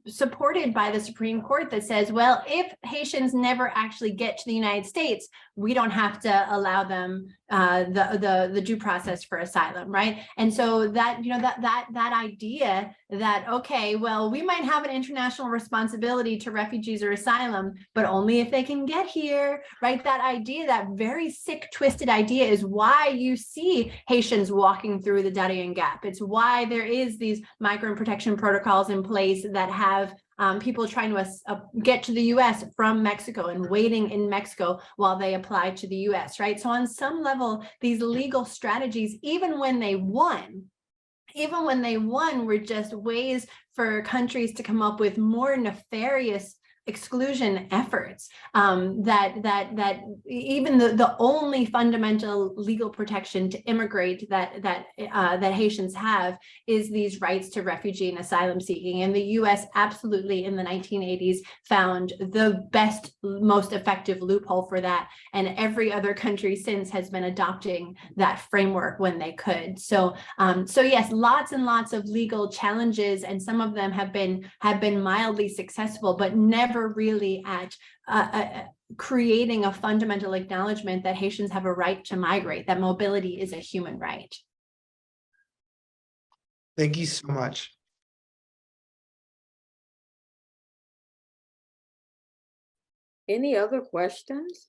Speaker 2: supported by the Supreme Court, that says, well, if Haitians never actually get to the United States, we don't have to allow them the due process for asylum, right? And so that that idea that, okay, well, we might have an international responsibility to refugees or asylum, but only if they can get here, right? That idea, that very sick, twisted idea, is why you see Haitians walking through the Darien Gap. It's why there is these migrant protection protocols in place that have people trying to get to the US from Mexico and waiting in Mexico while they apply to the US, right? So on some level, these legal strategies, even when they won, were just ways for countries to come up with more nefarious exclusion efforts, that even the only fundamental legal protection to immigrate that Haitians have is these rights to refugee and asylum seeking. And the US absolutely in the 1980s found the best, most effective loophole for that. And every other country since has been adopting that framework when they could. So yes, lots and lots of legal challenges, and some of them have been mildly successful, but never really at creating a fundamental acknowledgement that Haitians have a right to migrate, that mobility is a human right.
Speaker 6: Thank you so much.
Speaker 1: Any other questions?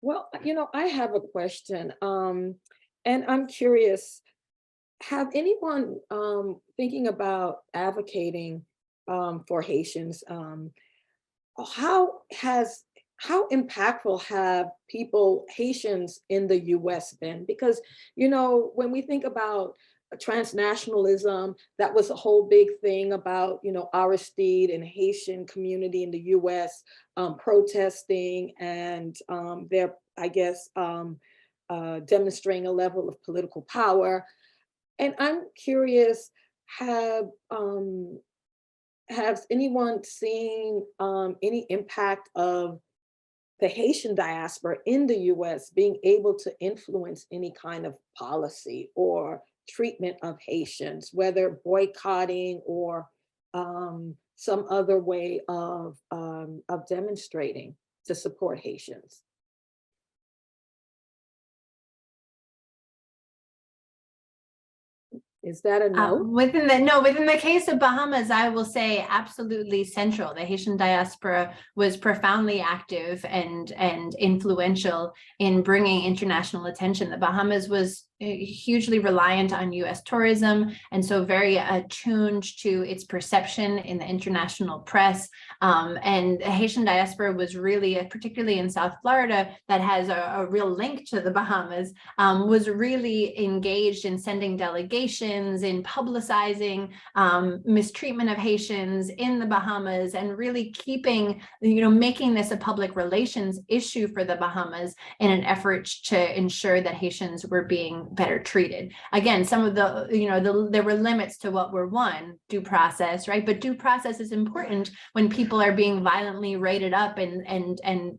Speaker 1: Well, I have a question, and I'm curious, have anyone thinking about advocating for Haitians, how impactful have Haitians in the US been? Because, when we think about transnationalism, that was a whole big thing about, Aristide and Haitian community in the US protesting and they're, I guess, demonstrating a level of political power. And I'm curious, has anyone seen any impact of the Haitian diaspora in the US being able to influence any kind of policy or treatment of Haitians, whether boycotting or some other way of demonstrating to support Haitians? Is that a no?
Speaker 2: Within the case of Bahamas, I will say absolutely central. The Haitian diaspora was profoundly active and influential in bringing international attention. The Bahamas was hugely reliant on US tourism, and so very attuned to its perception in the international press. And the Haitian diaspora was really, particularly in South Florida, that has a real link to the Bahamas, was really engaged in sending delegations, in publicizing mistreatment of Haitians in the Bahamas, and really keeping, making this a public relations issue for the Bahamas in an effort to ensure that Haitians were being better treated. Again, some of there were limits to what were due process, right? But due process is important when people are being violently raided up and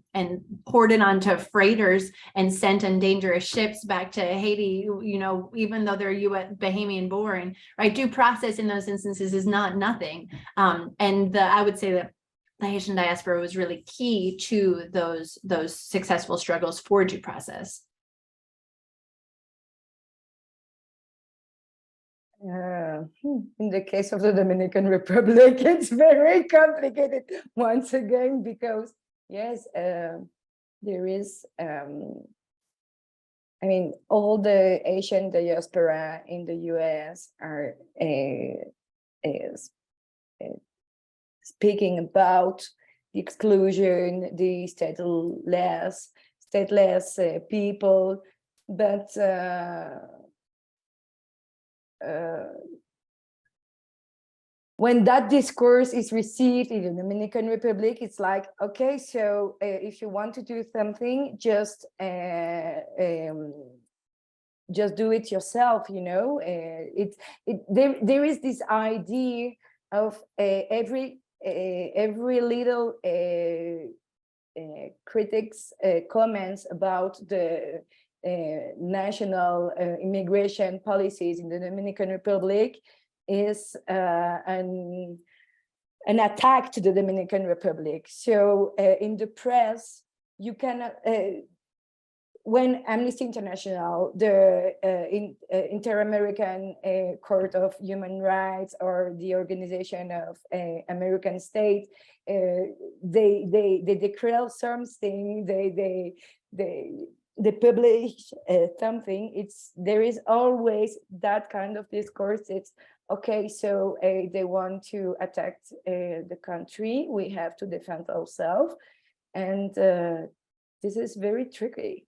Speaker 2: hoarded onto freighters and sent on dangerous ships back to Haiti, even though they're US Bahamian born, right? Due process in those instances is not nothing. I would say that the Haitian diaspora was really key to those successful struggles for due process.
Speaker 3: In the case of the Dominican Republic, it's very complicated once again, because yes, there is, all the Asian diaspora in the US are speaking about the exclusion, the stateless people, but when that discourse is received in the Dominican Republic, it's like, okay, so if you want to do something, just do it yourself, there is this idea of every little critics comments about the national immigration policies in the Dominican Republic is an attack to the Dominican Republic. So in the press, you cannot, when Amnesty International, the Inter-American Court of Human Rights, or the Organization of American States, they declare something, they publish something, there is always that kind of discourse. It's okay, so they want to attack the country, we have to defend ourselves, and this is very tricky.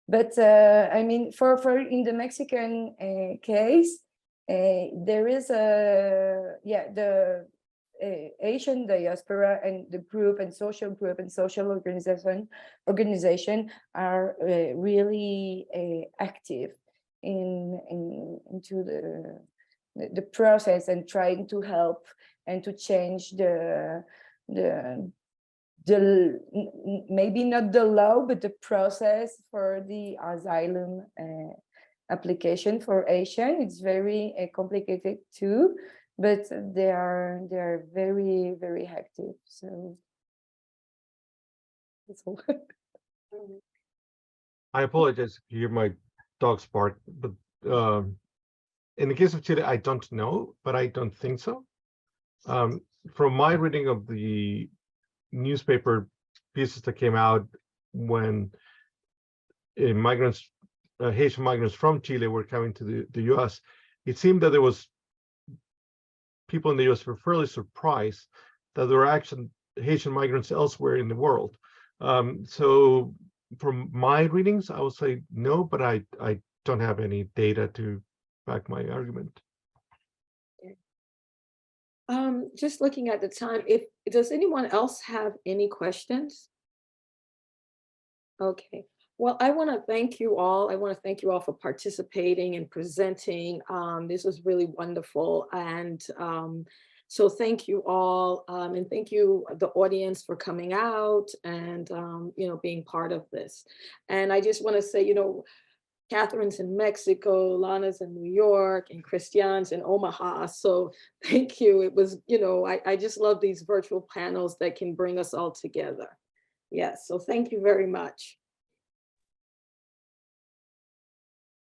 Speaker 3: But for in the Mexican case, there is the Asian diaspora and the group and social organization are really active into the process, and trying to help and to change the maybe not the law, but the process for the asylum application for Asian. It's very complicated too, but they are very, very active. So that's all.
Speaker 4: I apologize if you hear my dog's bark, but in the case of Chile, I don't know, but I don't think so. From my reading of the newspaper pieces that came out when Haitian migrants from Chile were coming to the US, it seemed that there was people in the US were fairly surprised that there were actually Haitian migrants elsewhere in the world. So from my readings, I would say no, but I don't have any data to back my argument.
Speaker 1: Just looking at the time, does anyone else have any questions? Okay. Well, I want to thank you all. I want to thank you all for participating and presenting. This was really wonderful. And so thank you all. And thank you, the audience, for coming out and, being part of this. And I just want to say, Catherine's in Mexico, Llana's in New York, and Cristián's in Omaha. So thank you. It was, I just love these virtual panels that can bring us all together. Yes, so thank you very much.